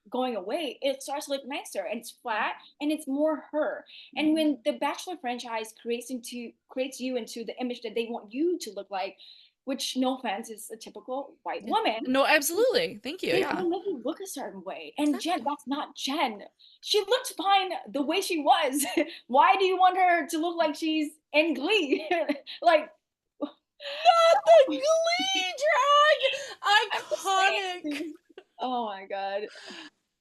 B: going away, it starts to look nicer and it's flat and it's more her. And
A: Mhm.
B: when the Bachelor franchise creates you into the image that they want you to look like, which no offense is a typical white
A: Yeah.
B: woman,
A: No, absolutely. Thank you.
B: they
A: Yeah.
B: want to make you look a certain way. And Jen,
A: Exactly.
B: that's not Jen. She looked fine the way she was. Why do you want her to look like she's in Glee? Like,
A: Not the Glee
B: I'm just
A: drag! Iconic.
B: saying. Oh my god.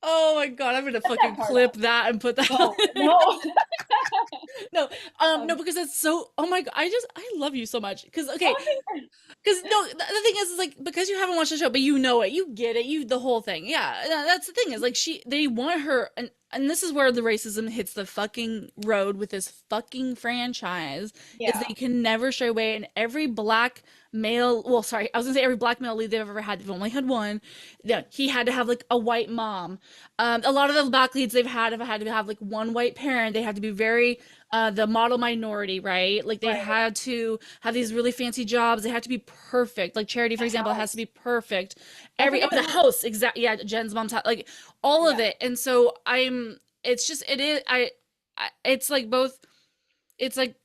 A: Oh my God, I'm gonna
B: Cut that
A: fucking
B: part
A: clip
B: out.
A: that and put that on.
B: No, no.
A: No, no,
B: Um,
A: because it's so, oh my God, I love you so much. Because, okay,
B: okay.
A: because no, the thing is like because you haven't watched the show, but you know it, you get it, you the whole thing. Yeah, that's the thing is like they want her, and this is where the racism hits the fucking road with this fucking franchise. Is
B: Yeah,
A: they can never stray away, and every black male, well, sorry, I was gonna say every black male lead they've ever had, they've only had one. Yeah, he had to have like a white mom. A lot of the black leads they've have had to have like one white parent. They had to be very the model minority, right? Like they
B: right.
A: had to have these really fancy jobs. They had to be perfect. Like Charity,
B: The
A: for example, has to
B: house.
A: be perfect.
B: Don't
A: Oh,
B: forget the
A: the
B: house.
A: house, exactly. Yeah, Jen's mom's house, like all of
B: Yeah.
A: it. And so it's just, it is, it's like both, it's like,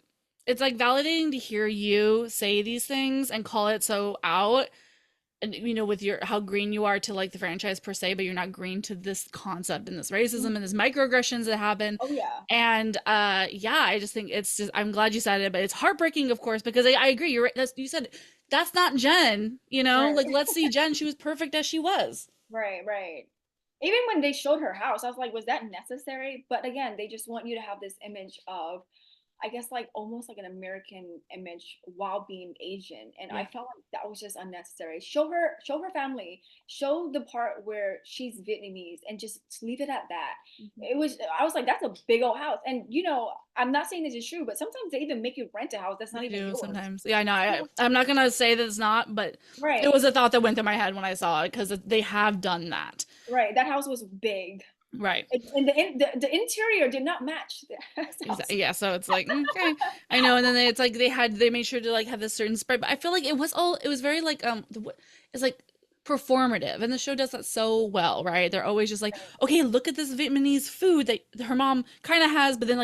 A: it's like validating to hear you say these things and call it so out, and with your how green you are to like the franchise per se, but you're not green to this concept and this racism and this
B: Mhm.
A: microaggressions that happen.
B: Oh yeah.
A: And yeah, I just think it's just, I'm glad you said it, but it's heartbreaking, of course, because I agree, you're right. You said that's not Jen,
B: Right.
A: like let's see Jen, she was perfect as she was.
B: Right. Right. Even when they showed her house, I was like, was that necessary? But again, they just want you to have this image of I guess like almost like an American image while being Asian, and I
A: Yeah.
B: felt like that was just unnecessary. Show her family, show the part where she's Vietnamese, and just leave it at that.
A: Mhm.
B: It was I was like, that's a big old house, and I'm not saying this is true, but sometimes they even make you rent a house that's not
A: They
B: even
A: do
B: yours.
A: sometimes. Yeah, I know. I'm not gonna say that it's not, but it
B: Right,
A: was a thought that went through my head when I saw it because they have done that.
B: right. That house was big,
A: Right.
B: and the interior did not match the house.
A: Exactly. Yeah. So it's like, okay, I know. And then it's like they made sure to like have this certain spread, but I feel like it was very like, it's like performative. And the show does that so well, right? They're always just like, okay, look at this Vietnamese food that her mom kind of has, but then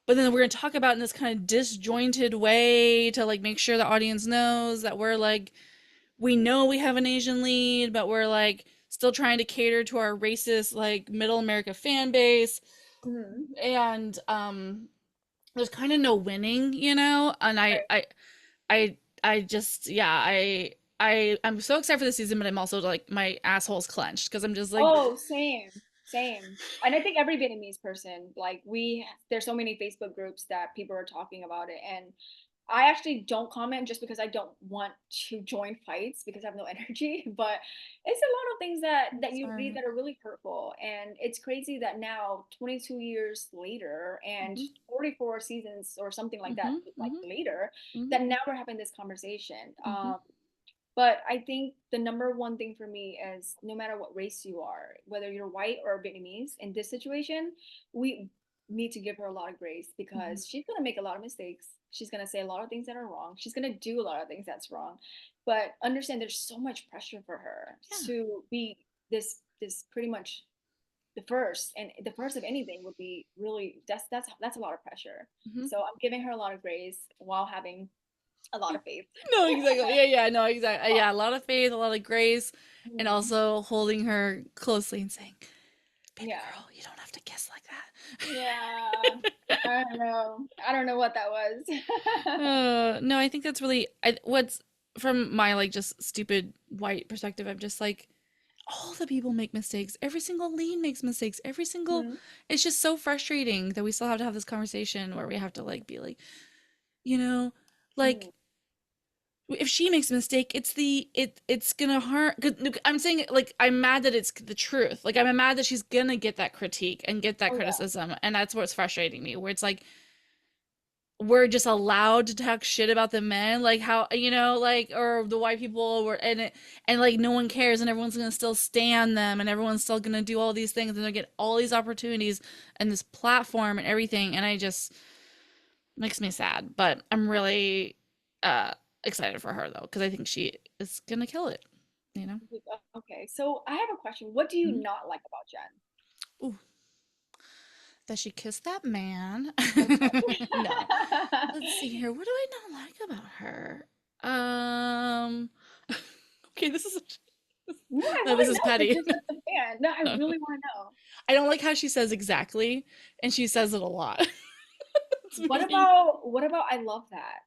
A: we're going to talk about in this kind of disjointed way to like make sure the audience knows that we know we have an Asian lead, but we're like still trying to cater to our racist like middle America fan base.
B: Mhm.
A: And there's kind of no winning, and
B: Right.
A: I just, yeah, I'm so excited for the season, but I'm also like my asshole's clenched because I'm just like,
B: Oh, same, same. And I think every Vietnamese person, like there's so many Facebook groups that people are talking about it, and I actually don't comment just because I don't want to join fights because I have no energy. But it's a lot of things that you read
A: sorry.
B: that are really hurtful, and it's crazy that now, 22 years later, and
A: Hmm.
B: 44 seasons or something like that,
A: Hmm.
B: like
A: Hmm.
B: later,
A: Hmm.
B: that now we're having this conversation.
A: Hmm.
B: But I think the number one thing for me is no matter what race you are, whether you're white or Vietnamese, in this situation, we need to give her a lot of grace
A: Hmm.
B: because she's gonna make a lot of mistakes. She's gonna say a lot of things that are wrong. She's gonna do a lot of things that's wrong. But understand there's so much pressure for her
A: Yeah.
B: to be this pretty much the first, and the first of anything would be really that's a lot of pressure.
A: Hmm.
B: So I'm giving her a lot of grace while having a lot of faith.
A: No, exactly. Yeah, yeah, no, exactly. Yeah, a lot of faith, a lot of grace, and
B: Mhm.
A: also holding her closely and saying, "Baby
B: Yeah.
A: girl, you don't have to kiss like
B: Yeah,
A: that."
B: I don't know. I don't know what that was.
A: No, I think that's really what's from my like just stupid white perspective. I'm just like, all the people make mistakes. Every single lead makes mistakes.
B: Mhm.
A: It's just so frustrating that we still have to have this conversation where we have to like be like, you know, like
B: Mhm.
A: if she makes a mistake, it's gonna harm. I'm saying it like I'm mad that it's the truth. Like I'm mad that she's gonna get that critique and get that
B: Oh yeah.
A: criticism, and that's what's frustrating me. Where it's like we're just allowed to talk shit about the men, like how like or the white people were, and like no one cares, and everyone's gonna still stand them, and everyone's still gonna do all these things, and they get all these opportunities and this platform and everything, and I just makes me sad. But I'm really uh excited for her though, because I think she is gonna kill it. You know.
B: Okay, so I have a question. What do you
A: Mhm.
B: not like about Jen?
A: Ooh, that she kissed that man.
B: Okay.
A: No. Let's see here. What do I not like about her? Um, okay,
B: No, I
A: no, this
B: want to
A: is
B: know because
A: petty.
B: you're such a fan. No, I
A: No, no.
B: really want to know.
A: I don't like how she says exactly, and she says it a lot. It's me.
B: What about I love that?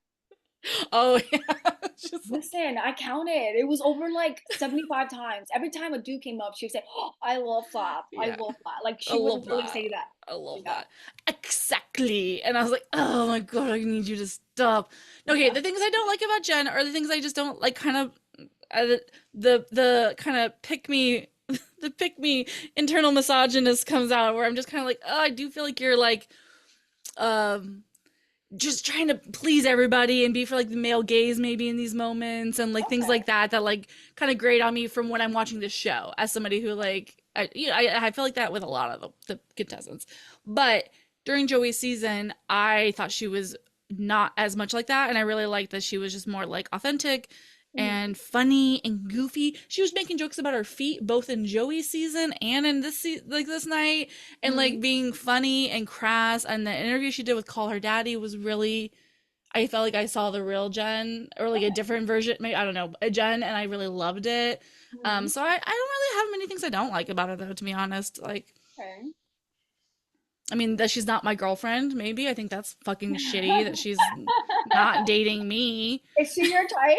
A: Oh yeah, it's just like
B: Listen, I counted. It was over like 75 times. Every time a dude came up, she would say, "Oh, I love that. I
A: yeah,
B: love that." Like
A: I
B: she would
A: love
B: literally
A: that.
B: say that.
A: I love
B: Yeah.
A: that exactly. And I was like, oh my god, I need you to stop. Okay, the things I don't like about Jen are the things I just don't like. Kind of the kind of pick me the pick me internal misogynist comes out where I'm just kind of like, oh, I do feel like you're like um just trying to please everybody and be for like the male gaze maybe in these moments and like things
B: Okay.
A: like that that like kind of grate on me from when I'm watching this show as somebody who like I feel like that with a lot of the contestants. But during Joey's season, I thought she was not as much like that, and I really liked that she was just more like authentic
B: Mhm.
A: and funny and goofy. She was making jokes about her feet both in Joey's season and in like this night, and
B: Mhm.
A: like being funny and crass. And the interview she did with Call Her Daddy was really, I felt like I saw the real Jen or like a
B: Okay.
A: different version, maybe I don't know, a Jen, and I really loved it.
B: Mhm.
A: So I don't really have many things I don't like about her though, to be honest. Like,
B: Okay.
A: I mean, that she's not my girlfriend, maybe. I think that's fucking shitty that she's not dating me.
B: Is she your type?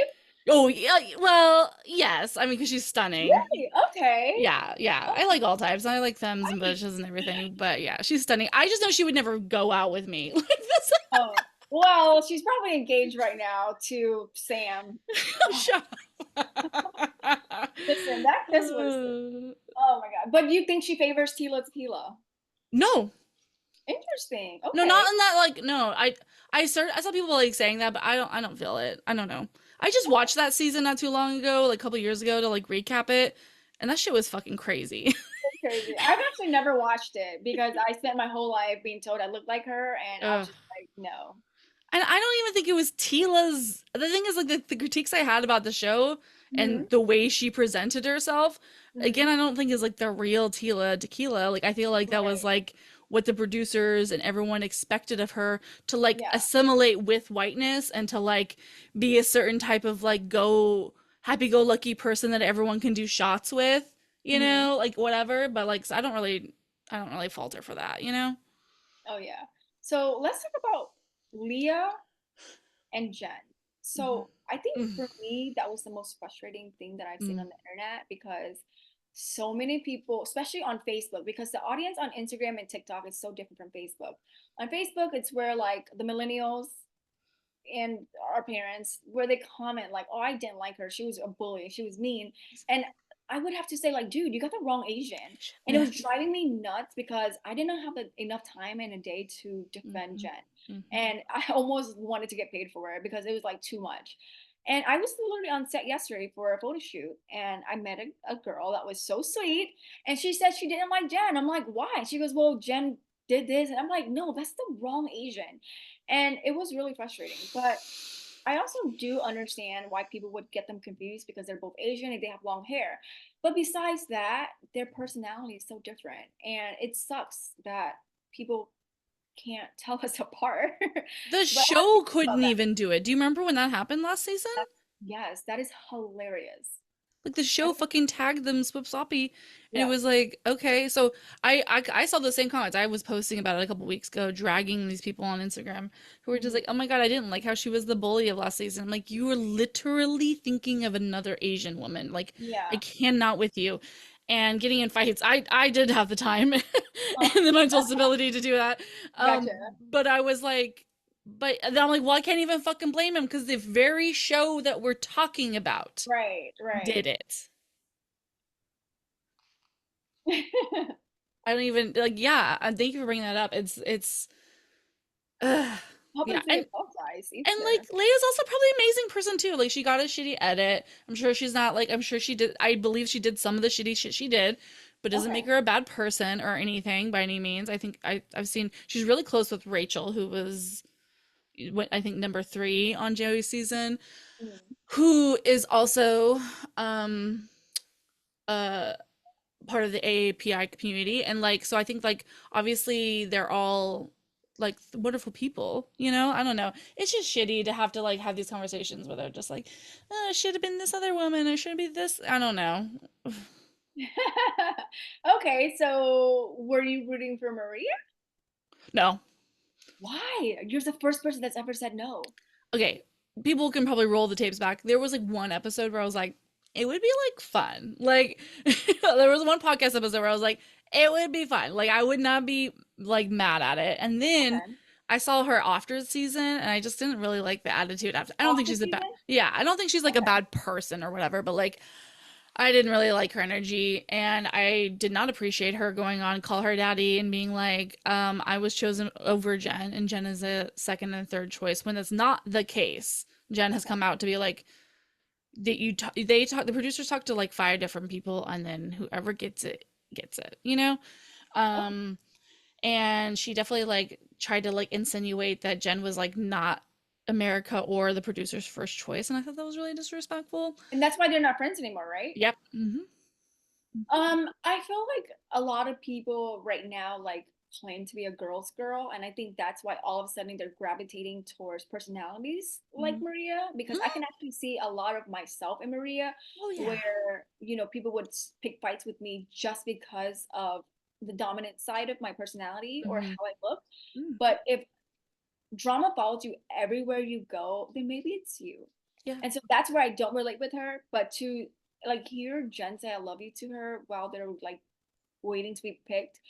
A: Oh, yeah, well, yes. I mean, because she's stunning.
B: Really? Okay.
A: Yeah, yeah. I like
B: Okay.
A: all types. I like femmes and
B: Nice.
A: bitches and everything. But yeah, she's stunning. I just know she would never go out with me like this.
B: Oh, well, she's probably engaged right now to Sam. Oh,
A: Shut up.
B: listen, that kiss was, oh my God. But you think she favors Tila Tequila?
A: No,
B: Interesting.
A: no,
B: Okay.
A: not in that, like, no. I saw people like saying that, but I don't feel it. I don't know. I just watched that season not too long ago, like a couple years ago, to like recap it, and that shit was fucking crazy.
B: That's crazy. I've actually never watched it because I spent my whole life being told I looked like her, and I was
A: Ugh.
B: just like, no.
A: And I don't even think it was Tila's. The thing is, like, the critiques I had about the show
B: Hmm.
A: and the way she presented herself,
B: Hmm.
A: again, I don't think is like the real Tila Tequila. Like, I feel like that was
B: Right.
A: like what the producers and everyone expected of her to like
B: Yeah.
A: assimilate with whiteness and to like be a certain type of like happy-go-lucky person that everyone can do shots with,
B: Hmm.
A: like whatever. But like, so I don't really fault her for that.
B: Oh yeah. So let's talk about Leah and Jen.
A: Mhm.
B: So I think
A: Mm.
B: for me, that was the most frustrating thing that I've seen on
A: Mm.
B: the internet because so many people, especially on Facebook, because the audience on Instagram and TikTok is so different from Facebook. On Facebook, it's where like the millennials and our parents, where they comment like, "Oh, I didn't like her. She was a bully. She was mean." And I would have to say like, "Dude, you got the wrong Asian." And it
A: Yeah.
B: was driving me nuts because I did not have enough time in a day to defend
A: Mhm.
B: Jen.
A: Mhm.
B: And I almost wanted to get paid for it because it was like too much. And I was literally on set yesterday for a photo shoot, and I met a girl that was so sweet, and she said she didn't like Jen. I'm like, why? She goes, well, Jen did this, and I'm like, no, that's the wrong Asian. And it was really frustrating. But I also do understand why people would get them confused because they're both Asian and they have long hair. But besides that, their personality is so different. And it sucks that people can't tell us apart.
A: The
B: But how do you
A: show
B: feel about
A: couldn't
B: that?
A: even do it. Do you remember when that happened last season?
B: Yes, that is hilarious.
A: Like the
B: I
A: show
B: mean,
A: fucking tagged them Swip Sloppy, and it
B: yeah.
A: was like, okay. So I saw the same comments. I was posting about it a couple weeks ago, dragging these people on Instagram who were just
B: Mhm.
A: like, oh my God, I didn't like how she was the bully of last season. I'm like, you were literally thinking of another Asian woman. Like, I
B: Yeah.
A: cannot with you. And getting in fights, I did have the time and
B: Oh,
A: the mental stability to do that.
B: gotcha.
A: But I was like, but then I'm like, well, I can't even fucking blame him because the very show that we're talking about
B: Right, right.
A: did it. I don't even like, yeah, and thank you for bringing that up. Uh, yeah,
B: Publicly apologize
A: and
B: either.
A: like Leia's also probably an amazing person too. Like she got a shitty edit. I'm sure she's not like, I'm sure she did, I believe she did some of the shitty shit she did, but doesn't make
B: Okay.
A: her a bad person or anything by any means. I think I've seen she's really close with Rachel, who was what I think number 3 on Joey's season,
B: Mm.
A: who is also um uh part of the AAPI community. And like, so I think like obviously they're all like wonderful people, I don't know. It's just shitty to have to like have these conversations where they're just like, oh, I should have been this other woman, I should be this, I don't know.
B: Okay, so were you rooting for Maria?
A: No.
B: Why? You're the first person that's ever said no.
A: Okay, people can probably roll the tapes back. There was like one episode where I was like, it would be like fun. Like there was one podcast episode where I was like, it would be fun. Like I would not be like mad at it. And then
B: Okay.
A: I saw her after the season and I just didn't really like the attitude after. I don't
B: Off
A: think
B: the
A: she's a bad,
B: season?
A: yeah, I don't think she's like a
B: Okay.
A: bad person or whatever, but like I didn't really like her energy and I did not appreciate her going on call her daddy and being like, I was chosen over Jen and Jen is a second and third choice when that's not the case. Jen has
B: Okay.
A: come out to be like that the producers talk to like 5 different people and then whoever gets it.
B: Okay.
A: Um and she definitely like tried to like insinuate that Jen was like not America or the producer's first choice and I thought that was really disrespectful.
B: And that's why they're not friends anymore, right?
A: Yep.
B: I feel like a lot of people right now like claim to be a girl's girl, and I think that's why all of a sudden they're gravitating towards personalities like
A: Mhm.
B: Maria, because I can
A: Mhm.
B: actually see a lot of myself in Maria,
A: Oh yeah.
B: where people would pick fights with me just because of the dominant side of my personality or
A: Mhm.
B: how I look.
A: Mm.
B: But if drama follows you everywhere you go, then maybe it's you.
A: Yeah.
B: And so that's where I don't relate with her. But to like hear Jen say I love you to her while they're like waiting to be picked,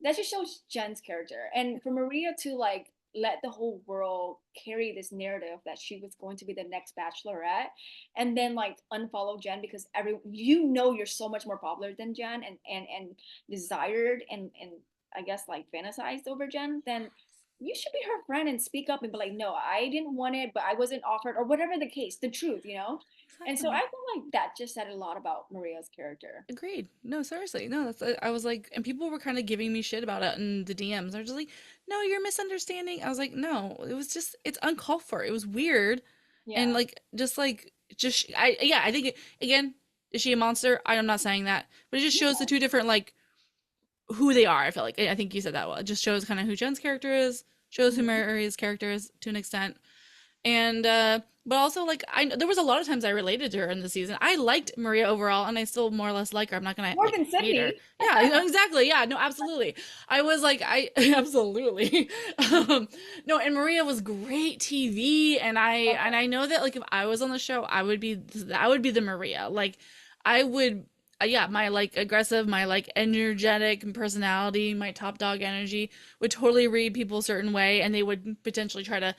B: that just shows Jen's character. And for Maria to like let the whole world carry this narrative that she was going to be the next bachelorette, and then like unfollow Jen because you're so much more popular than Jen, and desired, and I guess like fantasized over Jen, then you should be her friend and speak up and be like, no, I didn't want it, but I wasn't offered, or whatever the case, the truth, you know? And so I
A: Exactly.
B: feel like that just said a lot about Maria's character.
A: Agreed. No, seriously. No, that's I was like, and people were kind of giving me shit about it in the DMs. They're just like, "No, you're misunderstanding." I was like, "No, it was just it's uncalled for. It was weird." And
B: Yeah.
A: like just I yeah, I think again, is she a monster? I'm not saying that, but it just shows the
B: No.
A: two different like who they are. I feel like I think you said that well. It just shows kind of who Jen's character is, shows who
B: Mhm.
A: Maria's character is to an extent, and but also like I there was a lot of times I related to her in the season. I liked Maria overall, and I still more or less like her. I'm not gonna
B: More
A: like
B: than
A: hate her.
B: Sydney.
A: Yeah, exactly. Yeah, no, absolutely. I was like I absolutely. No, and Maria was great TV, and
B: Okay.
A: I know that like if I was on the show, I would be the Maria. Like I would yeah, my like aggressive, my like energetic personality, my top dog energy would totally read people a certain way, and they would potentially try to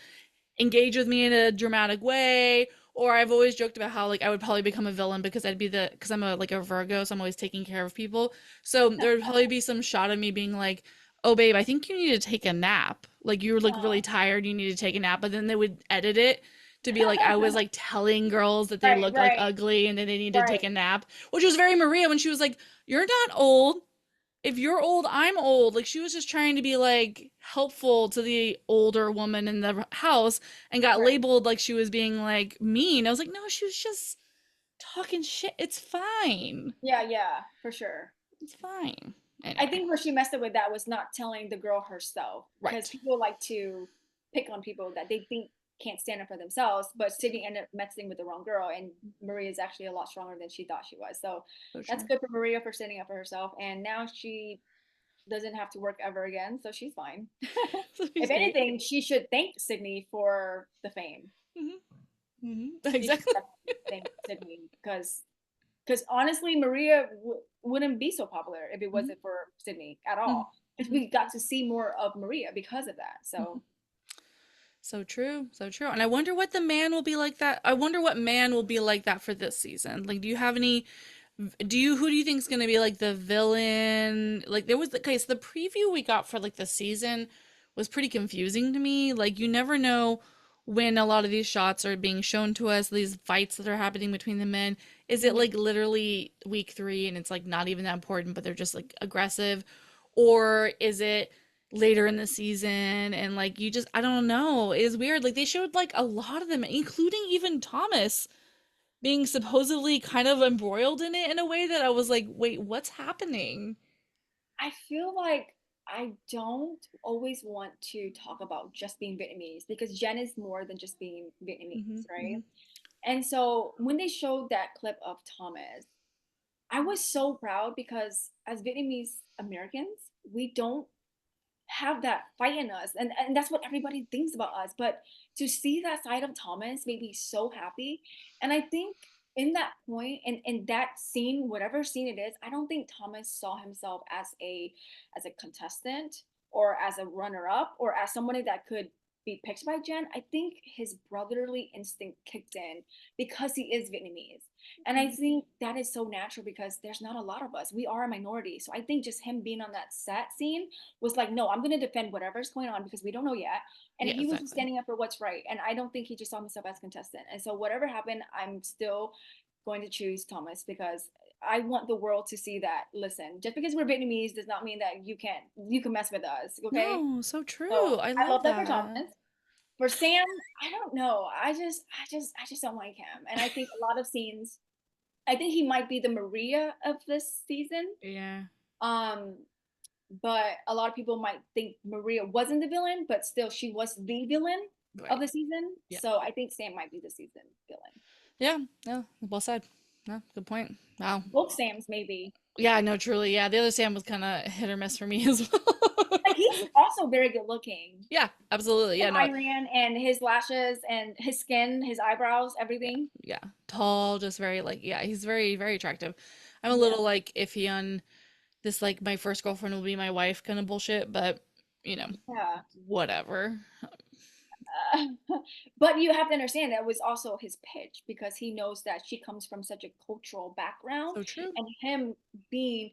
A: engage with me in a dramatic way. Or I've always joked about how like I would probably become a villain because because I'm a like a Virgo, so I'm always taking care of people. So there would probably be some shot of me being like, "Oh babe, I think you need to take a nap. Like you're like really
B: Oh.
A: tired, you need to take a nap." But then they would edit it to be like I was like telling girls that they
B: Right,
A: look like
B: right,
A: ugly and then they need to take
B: right.
A: a nap, which was very Maria when she was like, "You're not old. If you're old, I'm old." Like she was just trying to be like helpful to the older woman in the house and got
B: Right.
A: labeled like she was being like mean. I was like, no, she was just talking shit. It's fine.
B: Yeah, yeah, for sure.
A: It's fine.
B: I
A: Anyway,
B: think where she messed up with that was not telling the girl herself, because
A: right.
B: people like to pick on people that they think can't stand up for themselves, but Sydney ended up messing with the wrong girl, and Maria is actually a lot stronger than she thought she was. So
A: So
B: that's
A: true.
B: good for Maria for standing up for herself, and now she doesn't have to work ever again, so she's fine.
A: So
B: If
A: she's great.
B: anything, she should thank Sydney for the fame. She should
A: Exactly.
B: definitely thank Sydney, because honestly, Maria wouldn't be so popular if it
A: Mhm,
B: wasn't for Sydney at
A: mhm,
B: all. Because
A: mhm,
B: we got to see more of Maria because of that.
A: mhm.
B: So
A: So true, so true. And I wonder what the man will be like that. I wonder what man will be like that for this season. Like, do you have any do you who do you think is going to be like the villain? Like there was the case the preview we got for like the season was pretty confusing to me. Like you never know when a lot of these shots are being shown to us, these fights that are happening between the men. Is it
B: mhm.
A: like literally week 3 and it's like not even that important, but they're just like aggressive? Or is it later in the season and like you just I don't know. It's weird. Like they showed like a lot of them, including even Thomas being supposedly kind of embroiled in it in a way that I was like, wait, what's happening?
B: I feel like I don't always want to talk about just being Vietnamese, because Jen is more than just being
A: Hmm.
B: Vietnamese, right?
A: Hmm.
B: And so when they showed that clip of Thomas, I was so proud, because as Vietnamese Americans, we don't have that fight in us, and that's what everybody thinks about us. But to see that side of Thomas made me so happy. And I think in that point, in that scene, whatever scene it is, I don't think Thomas saw himself as a contestant, or as a runner up, or as somebody that could be picked by Jen. I think his brotherly instinct kicked in because he is Vietnamese. And I think that is so natural, because there's not a lot of us. We are a minority. So I think just him being on that set scene was like, no, I'm going to defend whatever's going on, because we don't know yet. And
A: Yeah,
B: he was just
A: exactly.
B: standing up for what's right. And I don't think he just saw himself as contestant. And so whatever happened, I'm still going to choose Thomas, because I want the world to see that, listen, just because we're Vietnamese does not mean that you can mess with us. Okay.
A: No, so true.
B: So
A: I
B: I love
A: love
B: that for
A: that.
B: Thomas. For Sam, I don't know. I just don't like him. And I think a lot of scenes, I think he might be the Maria of this season.
A: Yeah.
B: Um, but a lot of people might think Maria wasn't the villain, but still she was the villain of
A: Right.
B: the season.
A: Yeah.
B: So I think Sam might be the season villain.
A: Yeah. Yeah. Well said. No, good point. Wow.
B: Both Sams maybe.
A: Yeah, no, truly. Yeah. The other Sam was kind of hit or miss for me as well.
B: Like he's also very good looking.
A: Yeah, absolutely.
B: From
A: Yeah, no.
B: Iran, and his lashes and his skin, his eyebrows,
A: Yeah.
B: everything.
A: Yeah. Tall, just very like, yeah, he's very, very attractive. I'm a
B: Yeah.
A: little like iffy on this, like, my first girlfriend will be my wife kind of bullshit, but you know,
B: Yeah.
A: whatever.
B: Uh, but you have to understand that was also his pitch because he knows that she comes from such a cultural background,
A: So true.
B: and him being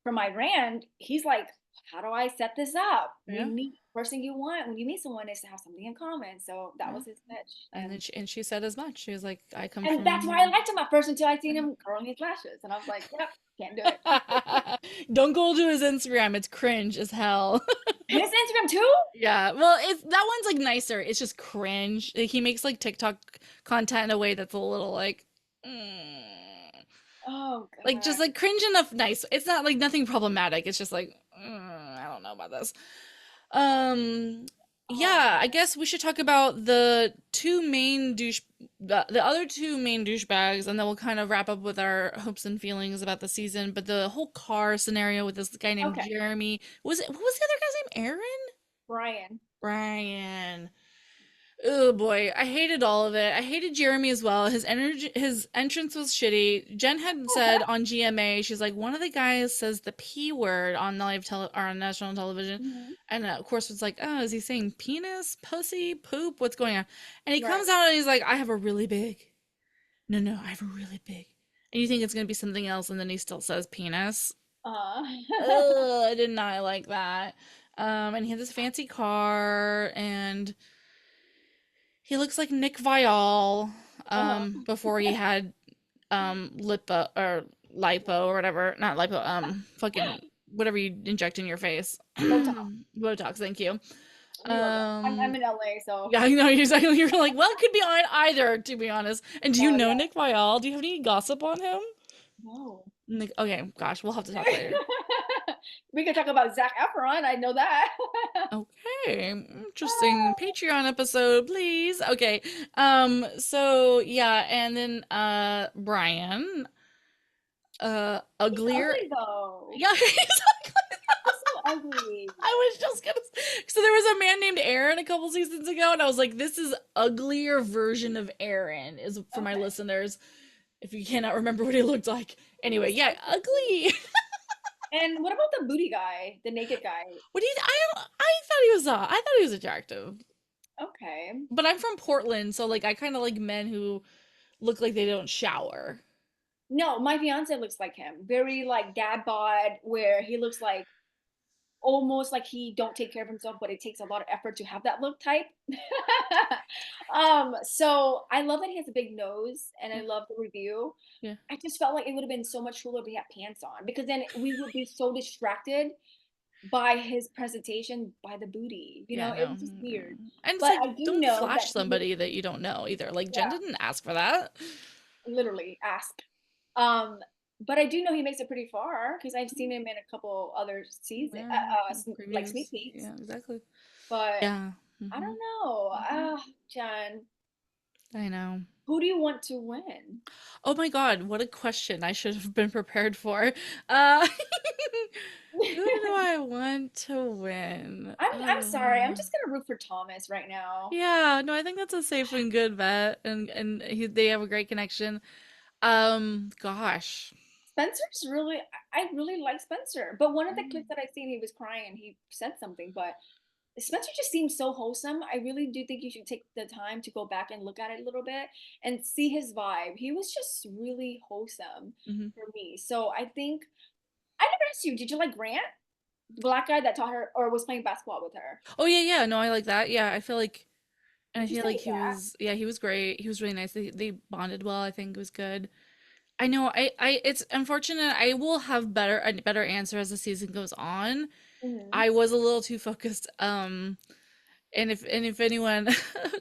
B: from Iran, he's like, how do I set this up? You
A: Yeah.
B: need first thing you want when you meet someone is to have something in common. So that
A: Yeah.
B: was his pitch,
A: And then she said as much. She was like, I come
B: and that's why I
A: from.
B: liked him at first until I seen him curling his lashes, and I was like, yep, can't do it.
A: Don't go to his Instagram. It's cringe as hell.
B: His Instagram too?
A: Yeah. Well, it's that one's like nicer. It's just cringe. Like, he makes like TikTok content in a way that's a little like
B: Oh
A: like just
B: God.
A: like cringe enough nice. It's not like nothing problematic. It's just like I don't know about this. Um,
B: Oh
A: yeah, I
B: man.
A: guess we should talk about the other two main douchebags, and then we'll kind of wrap up with our hopes and feelings about the season. But the whole car scenario with this guy named
B: Okay,
A: Jeremy, what was the other guy's name? Aaron?
B: Brian.
A: Brian. Oh boy, I hated all of it. I hated Jeremy as well. His entrance was shitty. Jen had said on GMA, she's like, one of the guys says the P word on or on national television,
B: Mhm.
A: and of course it's like, oh, is he saying penis, pussy, poop? What's going on? And he
B: Right.
A: comes out and he's like, I have a really big. No, no, I have a really big. And you think it's gonna be something else, and then he still says penis.
B: Uh,
A: Ugh, I did not like that. And he had this fancy car, and he looks like Nick Viall
B: uh-huh.
A: before he had lipo or lipo or whatever, not lipo, fucking whatever you inject in your face.
B: Botox.
A: Botox, thank you.
B: You're welcome. I'm
A: Um
B: in LA, so
A: yeah, I know exactly. You're like, well, it could be on either, to be honest. And do you know
B: yeah.
A: Nick Viall? Do you have any gossip on him?
B: No.
A: Nick, okay, gosh, we'll have to talk later.
B: We could talk about Zac Efron. I know that.
A: Okay, interesting Patreon episode, please. Okay. So yeah, and then Brian,
B: He's
A: uglier.
B: ugly though.
A: Yeah, he's ugly.
B: He's so ugly.
A: I was just gonna. So there was a man named Aaron a couple seasons ago, and I was like, "This is uglier version of Aaron." Is for my
B: Okay.
A: listeners, if you cannot remember what he looked like. Anyway,
B: He's
A: yeah,
B: ugly.
A: ugly.
B: And what about the booty guy, the naked guy?
A: What do you? I thought he was. I thought he was attractive,
B: Okay.
A: but I'm from Portland, so like I kind of like men who look like they don't shower.
B: No, my fiance looks like him. Very like dad bod, where he looks like almost like he don't take care of himself, but it takes a lot of effort to have that look type. So I love that he has a big nose, and I
A: Yeah,
B: love the review.
A: yeah,
B: I just felt like it would have been so much cooler if he had pants on because then we would be so distracted by his presentation by the booty.
A: yeah.
B: It
A: No,
B: was just weird.
A: and it's
B: But
A: like
B: I do
A: don't
B: know
A: flash
B: that he looks,
A: somebody that you don't know either. Like Jen
B: yeah,
A: didn't ask for that.
B: literally ask. Um, but I do know he makes it pretty far because I've seen him in a couple other seasons,
A: Yeah,
B: like sneak
A: previews.
B: peeks.
A: Yeah, exactly.
B: But
A: Yeah.
B: I
A: Hmm.
B: don't know.
A: Hmm.
B: John,
A: I know.
B: who do you want to win?
A: Oh my God, what a question I should have been prepared for. Uh, who do I want to win?
B: I'm sorry. I'm just gonna root for Thomas right now.
A: Yeah, no, I think that's a safe and good bet, and they have a great connection. Gosh.
B: Spencer's really, I really like Spencer. But one of the clips that I've seen, he was crying. He said something, but Spencer just seems so wholesome. I really do think you should take the time to go back and look at it a little bit and see his vibe. He was just really wholesome
A: Hmm.
B: for me. So I think I never asked you, did you like Grant, the black guy that taught her or was playing basketball with her?
A: Oh yeah, yeah. No, I like that. Yeah, I feel like, and I
B: Did you
A: feel
B: say
A: like
B: yeah?
A: yeah, he was great. He was really nice. They bonded well. I think it was good. I know. It's unfortunate. I will have a better answer as the season goes on.
B: Hmm.
A: I was a little too focused. And if anyone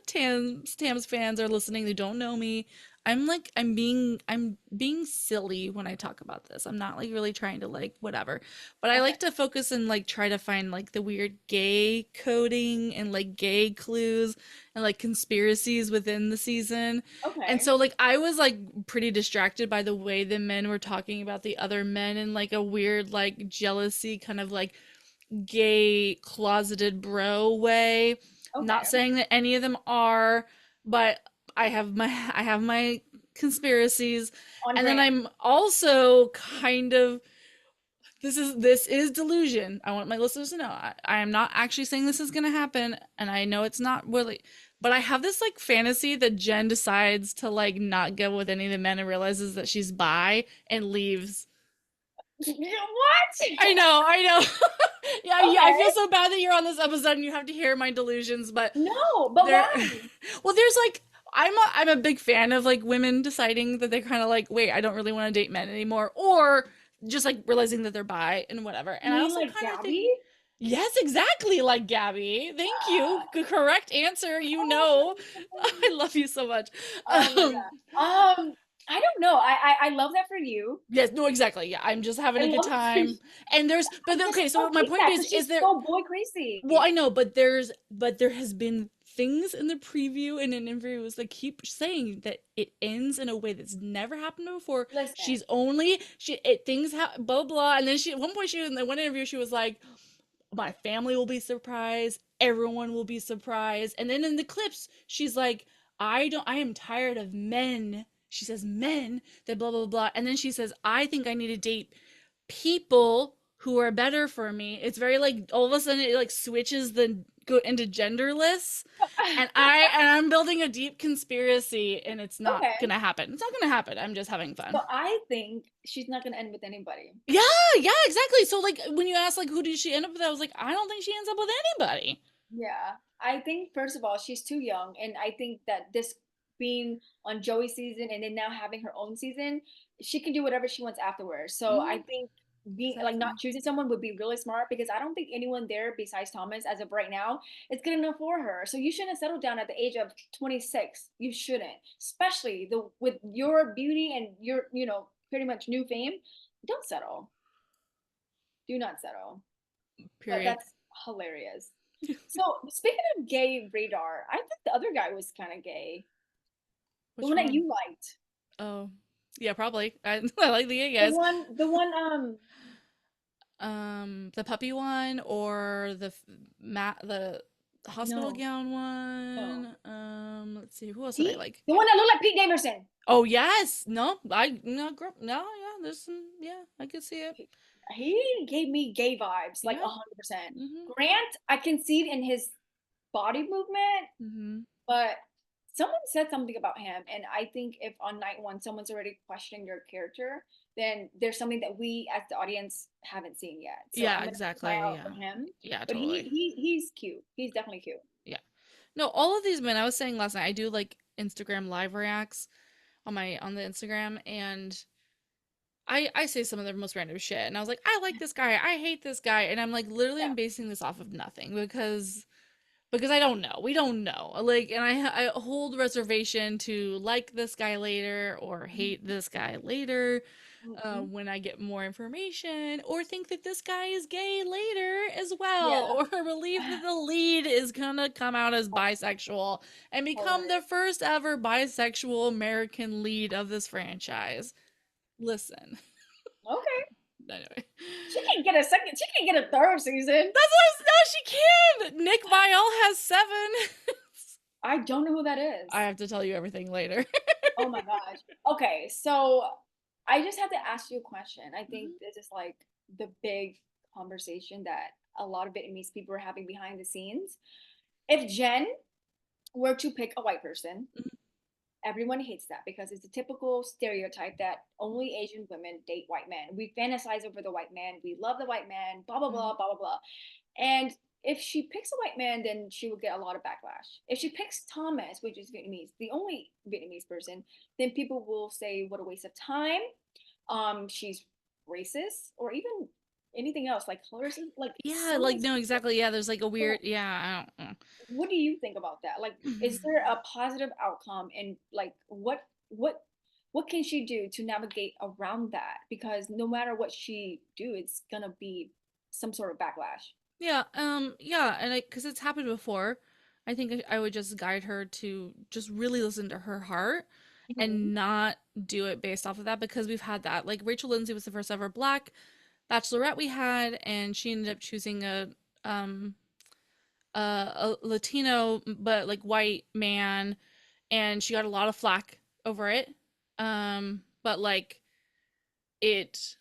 A: Tam's fans are listening, they don't know me. I'm being silly when I talk about this. I'm not like really trying to like whatever. But I
B: Okay.
A: like to focus and like try to find like the weird gay coding and like gay clues and like conspiracies within the season. And
B: Okay.
A: so like I was like pretty distracted by the way the men were talking about the other men in like a weird like jealousy kind of like gay closeted bro way. Not
B: Okay.
A: saying that any of them are, but I have my conspiracies.
B: On
A: And then
B: Grant.
A: I'm also kind of this is delusion. I want my listeners to know. I am not actually saying this is gonna happen, and I know it's not really. But I have this like fantasy that Jen decides to like not go with any of the men and realizes that she's bi and leaves.
B: What?
A: I know. Yeah, yeah. I feel
B: Okay.
A: so bad that you're on this episode and you have to hear my delusions, but
B: No, but
A: there.
B: why?
A: Well, there's like I'm a big fan of like women deciding that they're kind of like, wait, I don't really want to date men anymore, or just like realizing that they're bi and whatever.
B: You
A: And I
B: mean
A: also
B: like
A: kind of think,
B: Gabby?
A: yes, exactly like Gabby. Thank you. Good, correct answer. You
B: Oh
A: know,
B: my
A: I
B: goodness.
A: love you so much.
B: Oh my
A: Um,
B: God. I don't know. I love that for you.
A: yes, no, exactly. Yeah, I'm just having
B: I
A: a good
B: love that for you.
A: time. And there's,
B: I
A: but
B: just
A: okay. So
B: don't
A: my
B: think
A: point
B: that because
A: is
B: she's
A: there.
B: so boy crazy.
A: Well, I know, but there has been things in the preview and in interviews that keep saying that it ends in a way that's never happened before.
B: Listen,
A: She's only she it things blah blah, and then she at one point she in the one interview she was like, my family will be surprised, everyone will be surprised, and then in the clips she's like, I am tired of men. She says men that blah blah blah, and then she says I think I need to date people who are better for me. It's very like all of a sudden it like switches the go into genderless, and I'm building a deep conspiracy, and it's not
B: okay.
A: gonna happen. It's not gonna happen. I'm just having
B: So
A: fun.
B: I think she's not gonna end with anybody.
A: Yeah, yeah, exactly. So like when you ask like who did she end up with, I was like, I don't think she ends up with anybody.
B: Yeah. I think first of all, she's too young, and I think that this being on Joey's season and then now having her own season, she can do whatever she wants afterwards. So I
A: Mm,
B: think being like not
A: exactly.
B: choosing someone would be really smart because I don't think anyone there besides Thomas as of right now is good enough for her. So you shouldn't settle down at the age of 26. You shouldn't, especially the with your beauty and your pretty much new fame. Don't settle. Do not settle. But
A: Period.
B: that's hilarious. So speaking of gay radar, I think the other guy was kind of gay. The
A: Which
B: one that
A: one?
B: you liked.
A: Oh, yeah, probably. I like the gay
B: The
A: guys.
B: one, the one,
A: The puppy one or the hospital
B: no,
A: gown
B: no.
A: one. Let's see, who else did I
B: He,
A: like?
B: the one that looked like Pete Davidson.
A: Oh yes, no, I no, girl, no, yeah, there's some, yeah, I could see it.
B: He gave me gay vibes, like
A: Yeah.
B: 100%.
A: Mhm.
B: Grant, I can see it in his body movement,
A: Mhm.
B: but someone said something about him, and I think if on night one someone's already questioning your character, then there's something that we as the audience haven't seen yet. So
A: Yeah,
B: I'm gonna keep my eye
A: exactly.
B: out for
A: Yeah.
B: him.
A: Yeah,
B: But
A: totally.
B: he's cute. He's definitely cute.
A: Yeah. No, all of these men. I was saying last night. I do like Instagram live reacts on the Instagram, and I say some of the most random shit, and I was like, I like this guy, I hate this guy, and I'm like, literally,
B: Yeah.
A: I'm basing this off of nothing because I don't know. We don't know. Like, and I hold reservation to like this guy later or hate this guy later
B: Mhm.
A: when I get more information, or think that this guy is gay later as well,
B: Yeah.
A: or believe that the lead is gonna come out as
B: Oh,
A: bisexual and become the
B: hilarious.
A: first ever bisexual American lead of this franchise. Listen,
B: Okay.
A: anyway.
B: She can get a second. She can get a third season.
A: That's what no, she can. Nick Viall has 7.
B: I don't know who that
A: I
B: is.
A: have to tell you everything later.
B: Oh my gosh. Okay, so I just have to ask you a question. I think
A: Mhm.
B: this is like the big conversation that a lot of Vietnamese people are having behind the scenes. If Jen were to pick a white person, everyone hates that because it's a typical stereotype that only Asian women date white men. We fantasize over the white man. We love the white man, blah, blah,
A: Mhm.
B: blah, blah, blah, blah. And if she picks a white man, then she will get a lot of backlash. If she picks Thomas, which is Vietnamese, the only Vietnamese person, then people will say, what a waste of time. She's racist, or even anything else like colorism, like
A: Yeah,
B: so
A: like
B: many
A: no,
B: stereotypes.
A: exactly. Yeah, there's like a
B: So
A: weird. Yeah, I don't.
B: what do you think about that? Like, is there a positive outcome, and like what can she do to navigate around that? Because no matter what she do, it's gonna be some sort of backlash.
A: Yeah, yeah, and because it's happened before, I think I would just guide her to just really listen to her heart
B: Mhm.
A: and not do it based off of that because we've had that. Like Rachel Lindsay was the first ever black bachelorette we had, and she ended up choosing um a Latino but like white man, and she got a lot of flack over it. But like it.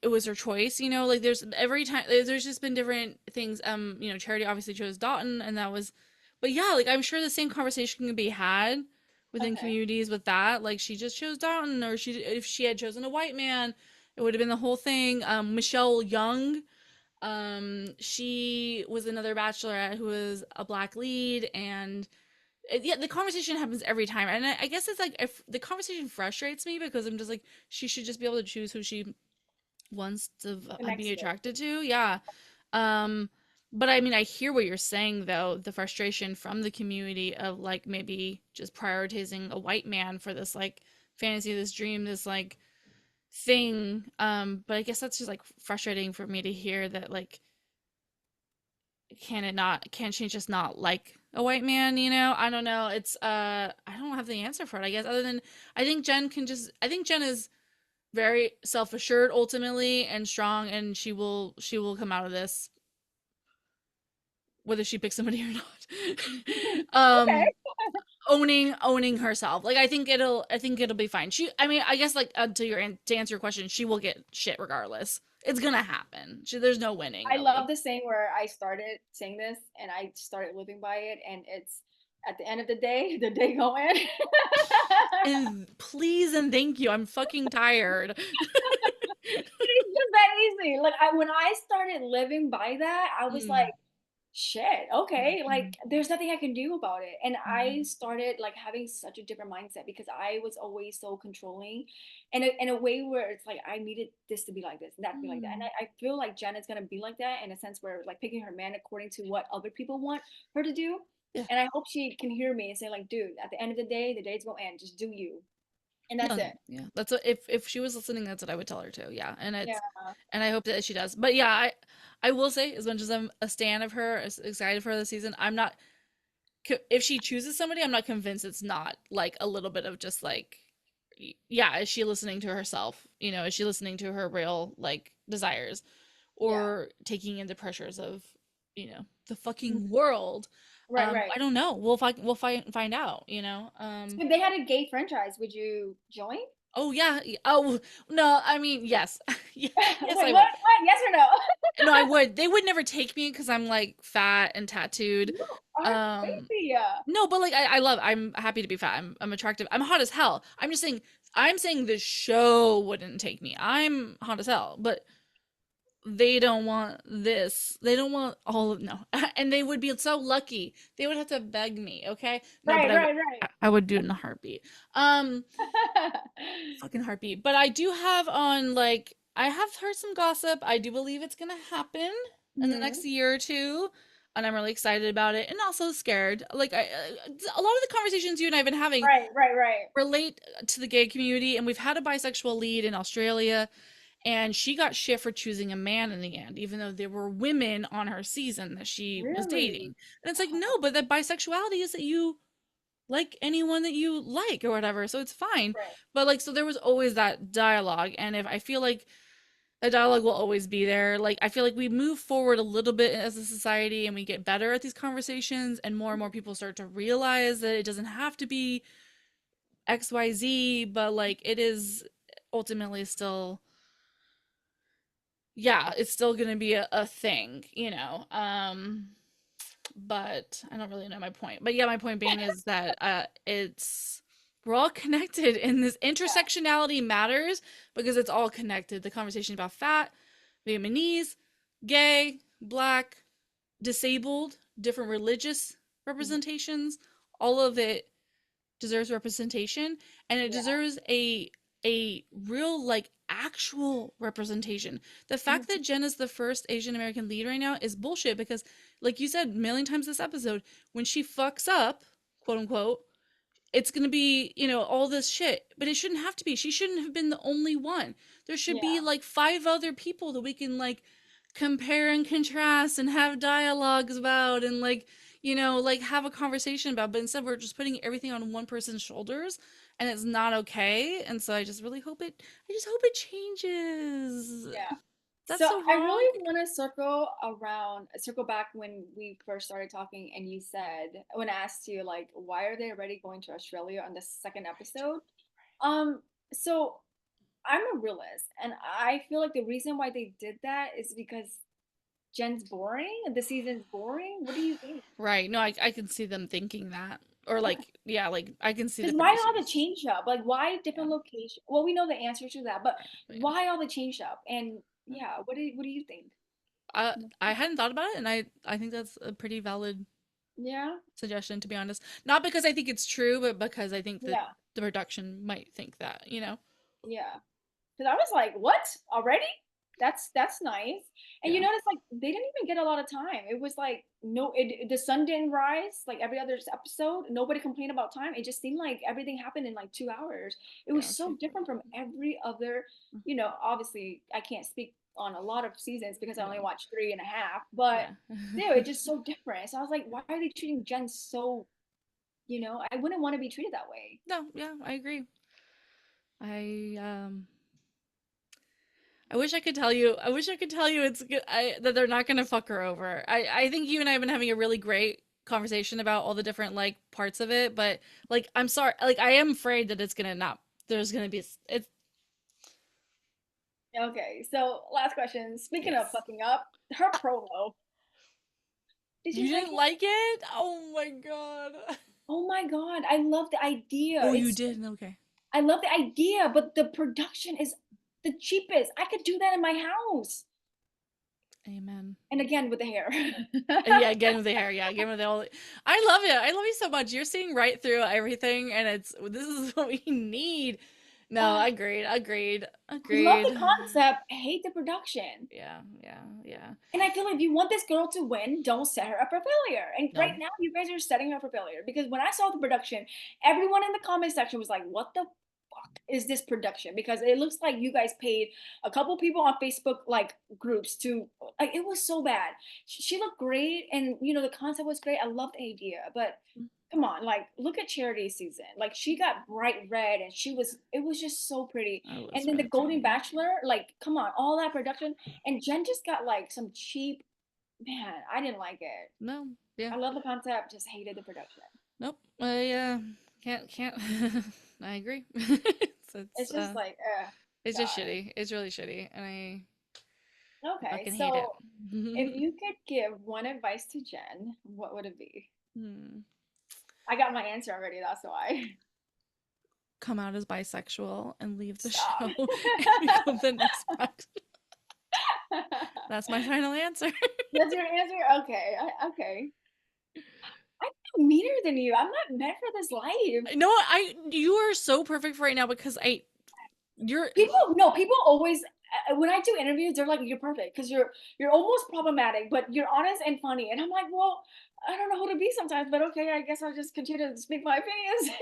A: it was her choice, you know, like there's every time there's just been different things. You know, Charity obviously chose Dalton, and that was, but yeah, like I'm sure the same conversation can be had within
B: Okay.
A: communities with that. Like she just chose Dalton, or she if she had chosen a white man, it would have been the whole thing. Michelle Young, she was another bachelorette who was a black lead, and yeah, the conversation happens every time, and I guess it's like if the conversation frustrates me because I'm just like she should just be able to choose who she wants to be
B: Connects with.
A: attracted to. Yeah. Um, but I mean, I hear what you're saying though, the frustration from the community of like maybe just prioritizing a white man for this like fantasy, this dream, this like thing. But I guess that's just like frustrating for me to hear that like can she just not like a white man, you know? I don't know. It's I don't have the answer for it, I guess, other than I think Jenn is very self-assured ultimately and strong, and she will come out of this whether she picks somebody or not.
B: Okay.
A: Owning herself. Like I think it'll be fine. I mean, I guess like to answer your question, she will get shit regardless. It's gonna happen. There's no winning
B: I love
A: really.
B: the saying where I started saying this and I started living by it, and it's at the end of the day, the day go in.
A: And please and thank you. I'm fucking tired.
B: It's just that easy. Like when I started living by that, I was like,
A: Mm,
B: shit, okay, like
A: mhm,
B: there's nothing I can do about it. And I
A: mhm,
B: started like having such a different mindset because I was always so controlling in a way where it's like I needed this to be like this and that to be like that. And
A: mm.
B: I feel like Janet's gonna be like that in a sense where like picking her man according to what other people want her to do.
A: Yeah.
B: And I hope she can hear me and say, like, dude, at the end of the day's gonna end. Just do you. And that's
A: No,
B: it.
A: yeah. That's what if she was listening, that's what I would tell her to. Yeah.
B: Yeah.
A: And I hope that she does. But yeah, I will say as much as I'm a stan of her, as excited for her this season, I'm not if she chooses somebody, I'm not convinced it's not like a little bit of just like yeah, is she listening to herself? You know, is she listening to her real like desires
B: Yeah.
A: or taking in the pressures of, you know, the
B: Mhm.
A: fucking world?
B: Right, right.
A: I don't know. Find out, you know.
B: So if they had a gay franchise, would you join?
A: Oh yeah. Oh no, I mean, yes. Yeah,
B: Wait,
A: yes
B: what?
A: I would.
B: What? Yes or no?
A: No, I would. They would never take me because I'm like fat and tattooed.
B: You are
A: Um
B: crazy.
A: no, but like I'm happy to be fat. I'm attractive. I'm hot as hell. I'm saying the show wouldn't take me. I'm hot as hell, but they don't want this. They don't want all of no. And they would be so lucky. They would have to beg me, okay? No, but
B: Right, right, right.
A: I would do it in a heartbeat. Um fucking heartbeat. But I do have on like I have heard some gossip. I do believe it's gonna happen in the next
B: Mhm.
A: year or two, and I'm really excited about it and also scared. Like a lot of the conversations you and I've been having
B: Right, right, right.
A: relate to the gay community, and we've had a bisexual lead in Australia, and she got shit for choosing a man in the end, even though there were women on her season that she was
B: Really?
A: dating. And it's like no, but the bisexuality is that you like anyone that you like or whatever, so it's fine.
B: Right.
A: But like so there was always that dialogue, and if I feel like the dialogue will always be there. Like I feel like we move forward a little bit as a society and we get better at these conversations, and more people start to realize that it doesn't have to be XYZ, but like it is ultimately still yeah, it's still gonna be a thing, you know. But I don't really know my point. But yeah, my point being is that it's we're all connected, and this intersectionality matters because it's all connected. The conversation about fat, Vietnamese, gay, black, disabled, different religious
B: Mhm.
A: representations, all of it deserves representation, and it
B: Yeah.
A: deserves a real like actual representation. The fact that
B: Mhm.
A: Jen is the first Asian American lead right now is bullshit because like you said a million times this episode, when she fucks up, quote unquote, it's going to be, you know, all this shit, but it shouldn't have to be. She shouldn't have been the only one. There should be
B: Yeah.
A: like five other people that we can like compare and contrast and have dialogues about and like, you know, like have a conversation about, but instead we're just putting everything on one person's shoulders, and it's not okay. And so I just hope it changes.
B: Yeah.
A: That's
B: So
A: so
B: I
A: wrong.
B: really want to circle back when we first started talking, and you said when I asked you like, why are they already going to Australia on the second episode? Um, so I'm a realist, and I feel like the reason why they did that is because Jen's boring and the season's boring. What do you think?
A: Right. No, I can see them thinking that. Or like, yeah, like I can see the
B: Because why all the
A: producers.
B: change up? Like, why
A: Yeah.
B: different location? Well, we know the answer to that, but
A: But yeah.
B: why all the change up? And yeah, what do you think?
A: I hadn't thought about it, and I think that's a pretty valid
B: Yeah,
A: suggestion, to be honest. Not because I think it's true, but because I think that
B: yeah,
A: the production might think that, you know?
B: yeah. Because I was like, what already? That's nice. And you
A: Yeah.
B: notice like they didn't even get a lot of time. It was like no, the sun didn't rise like every other episode. Nobody complained about time. It just seemed like everything happened in like 2 hours. It was
A: Yeah,
B: so
A: too.
B: different from every other. Obviously I can't speak on a lot of seasons because I only
A: No.
B: watched three and a half. But
A: Yeah.
B: still, it's just so different. So I was like, why are they treating Jen so? I wouldn't want to be treated that way.
A: No, yeah, I agree. I I wish I could tell you. I wish I could tell you it's good. That they're not gonna fuck her over. I think you and I have been having a really great conversation about all the different like parts of it, but like I'm sorry, like I am afraid that it's gonna not. There's gonna be it's
B: Okay, so last question. Speaking of
A: yes.
B: fucking up, her promo. Did
A: You
B: you like
A: didn't
B: it?
A: like it? Oh my god.
B: Oh my God, I love the idea.
A: Oh, you did? Okay.
B: I love the idea, but the production is the cheapest. I could do that in my house.
A: Amen.
B: And again with the hair.
A: Yeah, again with the hair. Yeah, again with the all. I love it. I love you so much. You're seeing right through everything, and this is what we need. No,
B: Ah,
A: agreed. Agreed.
B: love
A: Agreed.
B: the concept, hate the production.
A: Yeah, yeah, yeah.
B: And I feel like if you want this girl to win, don't set her up for failure. And right
A: No,
B: now, you guys are setting her up for failure because when I saw the production, everyone in the comment section was like, "What the fuck is this production?" Because it looks like you guys paid a couple people on Facebook like groups to like it was so bad. She looked great, and the concept was great. I loved the idea, but come on, like look at Charity season. Like she got bright red, and it was just so pretty.
A: I
B: And
A: was
B: then the
A: really
B: Golden
A: pretty.
B: Bachelor, like come on, all that production and Jen just got like some cheap, man, I didn't like it.
A: No, yeah,
B: I love the concept, just hated the production.
A: nope. I can't. I agree. It's
B: It's just like,
A: it's just
B: God.
A: shitty. It's really shitty, and I
B: Okay,
A: fucking hate it.
B: so if you could give one advice to Jen, what would it be?
A: Hmm.
B: I got my answer already, that's why.
A: Come out as bisexual and leave the
B: Stop.
A: show and become the next Max. That's my final answer.
B: That's your answer? Okay, okay. I'm meaner than you. I'm not meant for this life.
A: No, you are so perfect for right now because you're
B: People always when I do interviews, they're like, "You're perfect because you're almost problematic, but you're honest and funny." And I'm like, "Well, I don't know who to be sometimes, but okay, I guess I'll just continue to speak my opinions."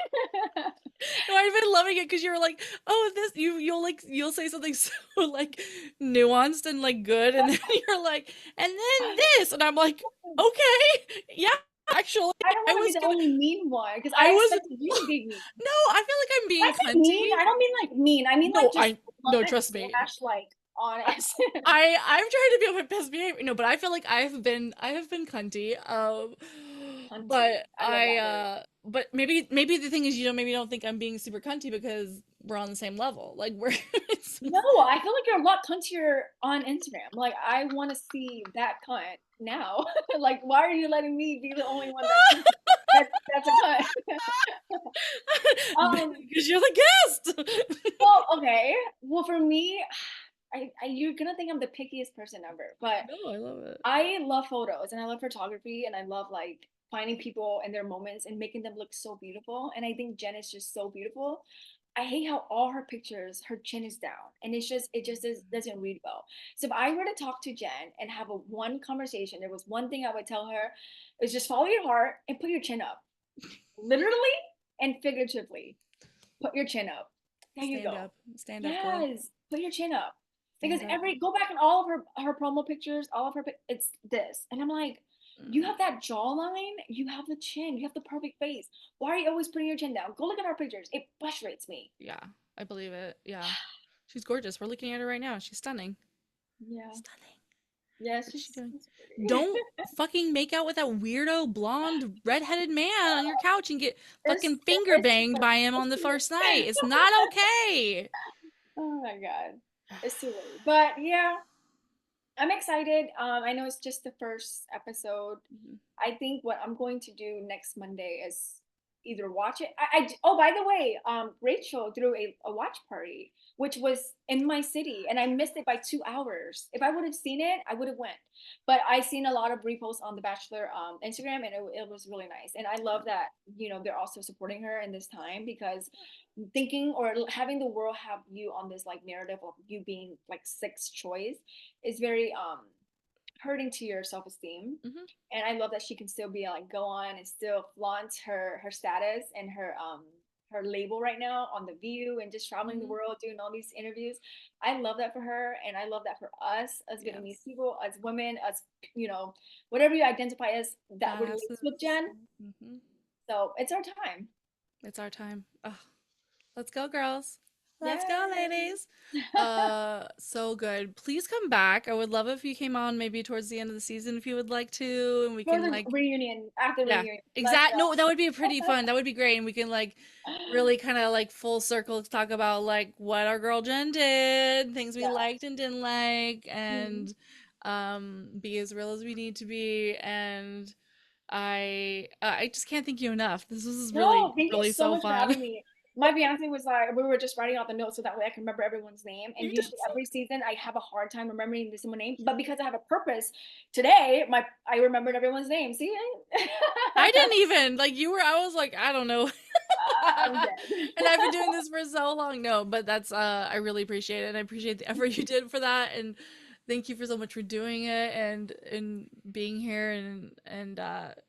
A: no, I've been loving it because you're like, oh, this you'll say something so like nuanced and like good, and then you're like, and then this, and I'm like, okay, yeah, actually,
B: I don't
A: I
B: want to be
A: was
B: the
A: gonna,
B: only mean one because
A: I
B: I
A: was,
B: expected you to be mean.
A: no, I feel like I'm
B: When
A: being
B: I say mean,
A: cunty.
B: I don't mean like mean. I mean like
A: No,
B: just
A: no,
B: blunt
A: trust me.
B: slash like honest.
A: I've tried to be on my best behavior. No, but I feel like I have been cunty.
B: Hunty.
A: But
B: I love that word.
A: but maybe the thing is maybe you don't think I'm being super cunty because we're on the same level. Like we're it's,
B: No, I feel like you're a lot cuntier on Instagram. Like I want to see that cunt now. Like why are you letting me be the only one that's cunty? That's a cunt. Um.
A: because you're the guest.
B: Well, okay. Well, for me, you're gonna think I'm the pickiest person ever, but
A: No, I love it.
B: I love photos and I love photography and I love like finding people and their moments and making them look so beautiful. And I think Jen is just so beautiful. I hate how all her pictures, her chin is down, and doesn't read well. So if I were to talk to Jen and have a one conversation, there was one thing I would tell her is just follow your heart and put your chin up, literally and figuratively. Put your chin up. There you
A: Stand
B: go.
A: up. Stand up, girl.
B: Yes, put your chin up. Because
A: Stand up.
B: every go back in all of her promo pictures, all of her it's this, and I'm like, you have that jawline, you have the chin, you have the perfect face. Why are you always putting your chin down? Go look at our pictures. It frustrates me.
A: Yeah, I believe it. Yeah. She's gorgeous. We're looking at her right now. She's stunning.
B: Yeah.
A: Stunning.
B: Yeah,
A: What's she doing?
B: she's pretty.
A: Don't fucking make out with that weirdo blonde redheaded man on your couch and get
B: It's
A: fucking finger
B: it's
A: banged by him on the first night. It's not okay.
B: Oh my God. It's too late. But yeah, I'm excited. I know it's just the first episode.
A: Mhm.
B: I think what I'm going to do next Monday is either watch it. Oh, by the way, Rachel threw a watch party, which was in my city, and I missed it by 2 hours. If I would have seen it, I would have went. But I seen a lot of reposts on the Bachelor Instagram, and it was really nice. And I love that they're also supporting her in this time because thinking or having the world have you on this like narrative of you being like sixth choice is very hurting to your self-esteem.
A: Mhm.
B: And I love that she can still be like go on and still flaunt her status and her label right now on the View and just traveling the
A: Mhm.
B: world doing all these interviews. I love that for her, and I love that for us as Vietnamese
A: Yes.
B: people, as women, as whatever you identify as that relates with
A: Badasses.
B: Jen.
A: Mhm.
B: So it's our time.
A: It's our time. Oh, let's go, girls. Let's go,
B: Yay!
A: ladies. So good. Please come back. I would love if you came on maybe towards the end of the season if you would like to, and we
B: For
A: can
B: the
A: like,
B: reunion, after
A: yeah,
B: reunion, let's
A: exact. No, that would be
B: go.
A: pretty fun. That would be great, and we can like really kind of like full circle talk about like what our girl Jen did, things we
B: Yeah.
A: liked and didn't like,
B: Mhm.
A: and be as real as we need to be. And I just can't thank you enough. This was really
B: No, thank you
A: really
B: so
A: so
B: much for
A: fun.
B: having me. My fiance was like, we were just writing out the notes so that way I can remember everyone's name.
A: You
B: And
A: did
B: usually
A: so.
B: every season I have a hard time remembering the someone's name, but because I have a purpose, today I remembered everyone's name. See?
A: I didn't even like you were. I was like, I don't know.
B: I'm dead.
A: And I've been doing this for so long. No, but that's I really appreciate it. And I appreciate the effort you did for that. And thank you for so much for doing it and being here and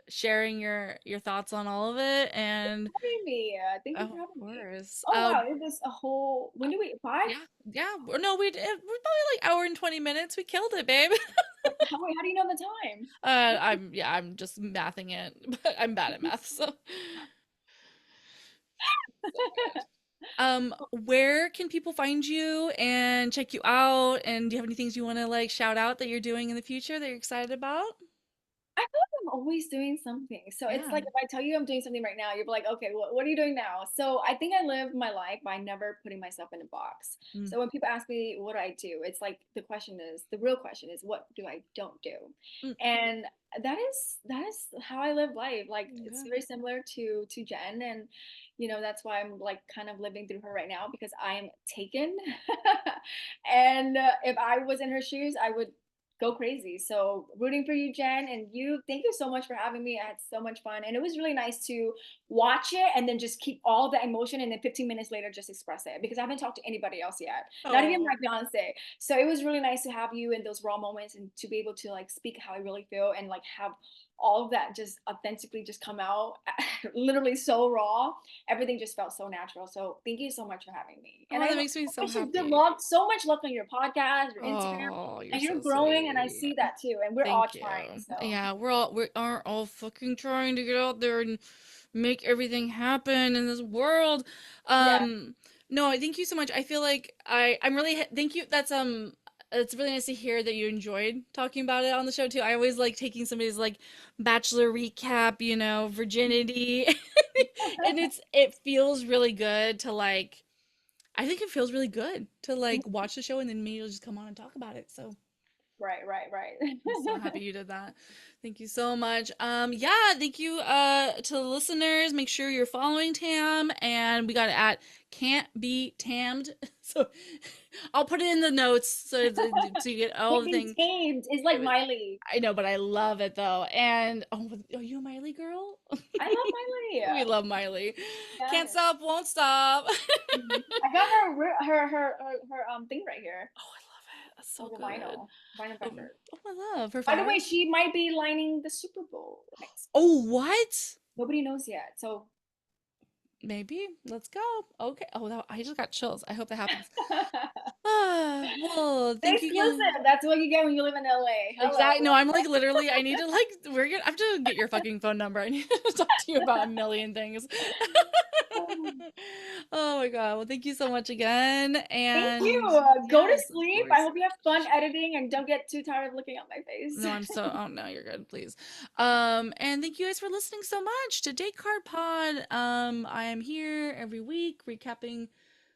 A: sharing your thoughts on all of it. And
B: Having me. Thank you
A: oh,
B: for
A: of
B: having me.
A: course.
B: Oh wow, it was a whole. When do we five?
A: Yeah, yeah. No, we're probably like hour and 20 minutes. We killed it, babe.
B: How do you know the time?
A: I'm just mathing it, but I'm bad at math, so so good. Where can people find you and check you out? And do you have any things you want to like shout out that you're doing in the future that you're excited about?
B: I feel like I'm always doing something. So it's
A: Yeah.
B: like if I tell you I'm doing something right now, you're like, okay, what are you doing now? So I think I live my life by never putting myself in a box.
A: Mm,
B: So when people ask me what I do, it's like the real question is what do I don't do?
A: mm,
B: And that is how I live life. Like it's
A: okay.
B: very similar to Jen, and that's why I'm like kind of living through her right now because I am taken. And if I was in her shoes, I would go crazy. So rooting for you, Jen, and you. Thank you so much for having me. I had so much fun, and it was really nice to watch it and then just keep all the emotion, and then 15 minutes later just express it because I haven't talked to anybody else yet, not even my
A: Oh,
B: fiance. So it was really nice to have you in those raw moments and to be able to like speak how I really feel and like have all of that just authentically just come out literally so raw. Everything just felt so natural. So thank you so much for having me, and
A: oh,
B: I
A: that
B: hope
A: makes me so
B: wish you good
A: happy.
B: luck, so much luck on your podcast, your Instagram,
A: Oh, you're
B: and you're
A: so
B: growing, and I
A: sweet.
B: see that too. And we're all
A: Thank
B: trying.
A: you.
B: So
A: Yeah, we are all fucking trying to get out there and make everything happen in this world.
B: yeah.
A: No, I thank you so much. I feel like I'm really thank you. It's really nice to hear that you enjoyed talking about it on the show too. I always like taking somebody's like bachelor recap, virginity. And it feels really good to like I think it feels really good to like watch the show and then maybe you'll just come on and talk about it. So
B: Right, right, right.
A: I'm so happy you did that. Thank you so much. Yeah, thank you to the listeners. Make sure you're following Tam and we got it at Can't Be Tammed. So I'll put it in the notes so you get all
B: Can't
A: the
B: be
A: things.
B: tamed. It's like Miley.
A: I know, but I love it though. And oh, are you a Miley girl?
B: I love Miley.
A: We love Miley. Can't
B: Yes.
A: stop, won't stop.
B: Mhm. I got her thing right here.
A: Oh, I love it. That's
B: Oh,
A: so
B: the
A: good.
B: vinyl
A: Oh,
B: record.
A: oh, I love her
B: By the way,
A: flowers.
B: she might be lining the Super Bowl next.
A: Oh, what?
B: Nobody knows yet. So
A: Maybe. Let's go. Okay. Oh, I just got chills. I hope that happens. Well, thank you again.
B: exclusive. That's what you get when you live in LA.
A: Exactly. No,
B: Hello.
A: I'm like literally. I need to like. I have to get your fucking phone number. I need to talk to you about a million things. Oh my god. Well, thank you so much again.
B: Thank you.
A: And
B: Go to
A: yes, of
B: sleep. I
A: course.
B: hope you have fun editing and don't get too tired of looking at my face.
A: No, I'm so. Oh no, you're good. Please. And thank you guys for listening so much to Date Card Pod. I am here every week recapping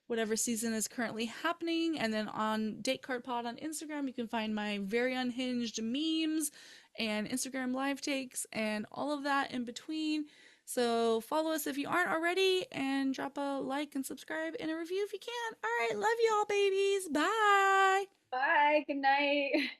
A: whatever season is currently happening. And then on Date Card Pod on Instagram, you can find my very unhinged memes and Instagram live takes and all of that in between. So follow us if you aren't already, and drop a like and subscribe and a review if you can. All right, love y'all, babies. Bye.
B: Bye. Good night.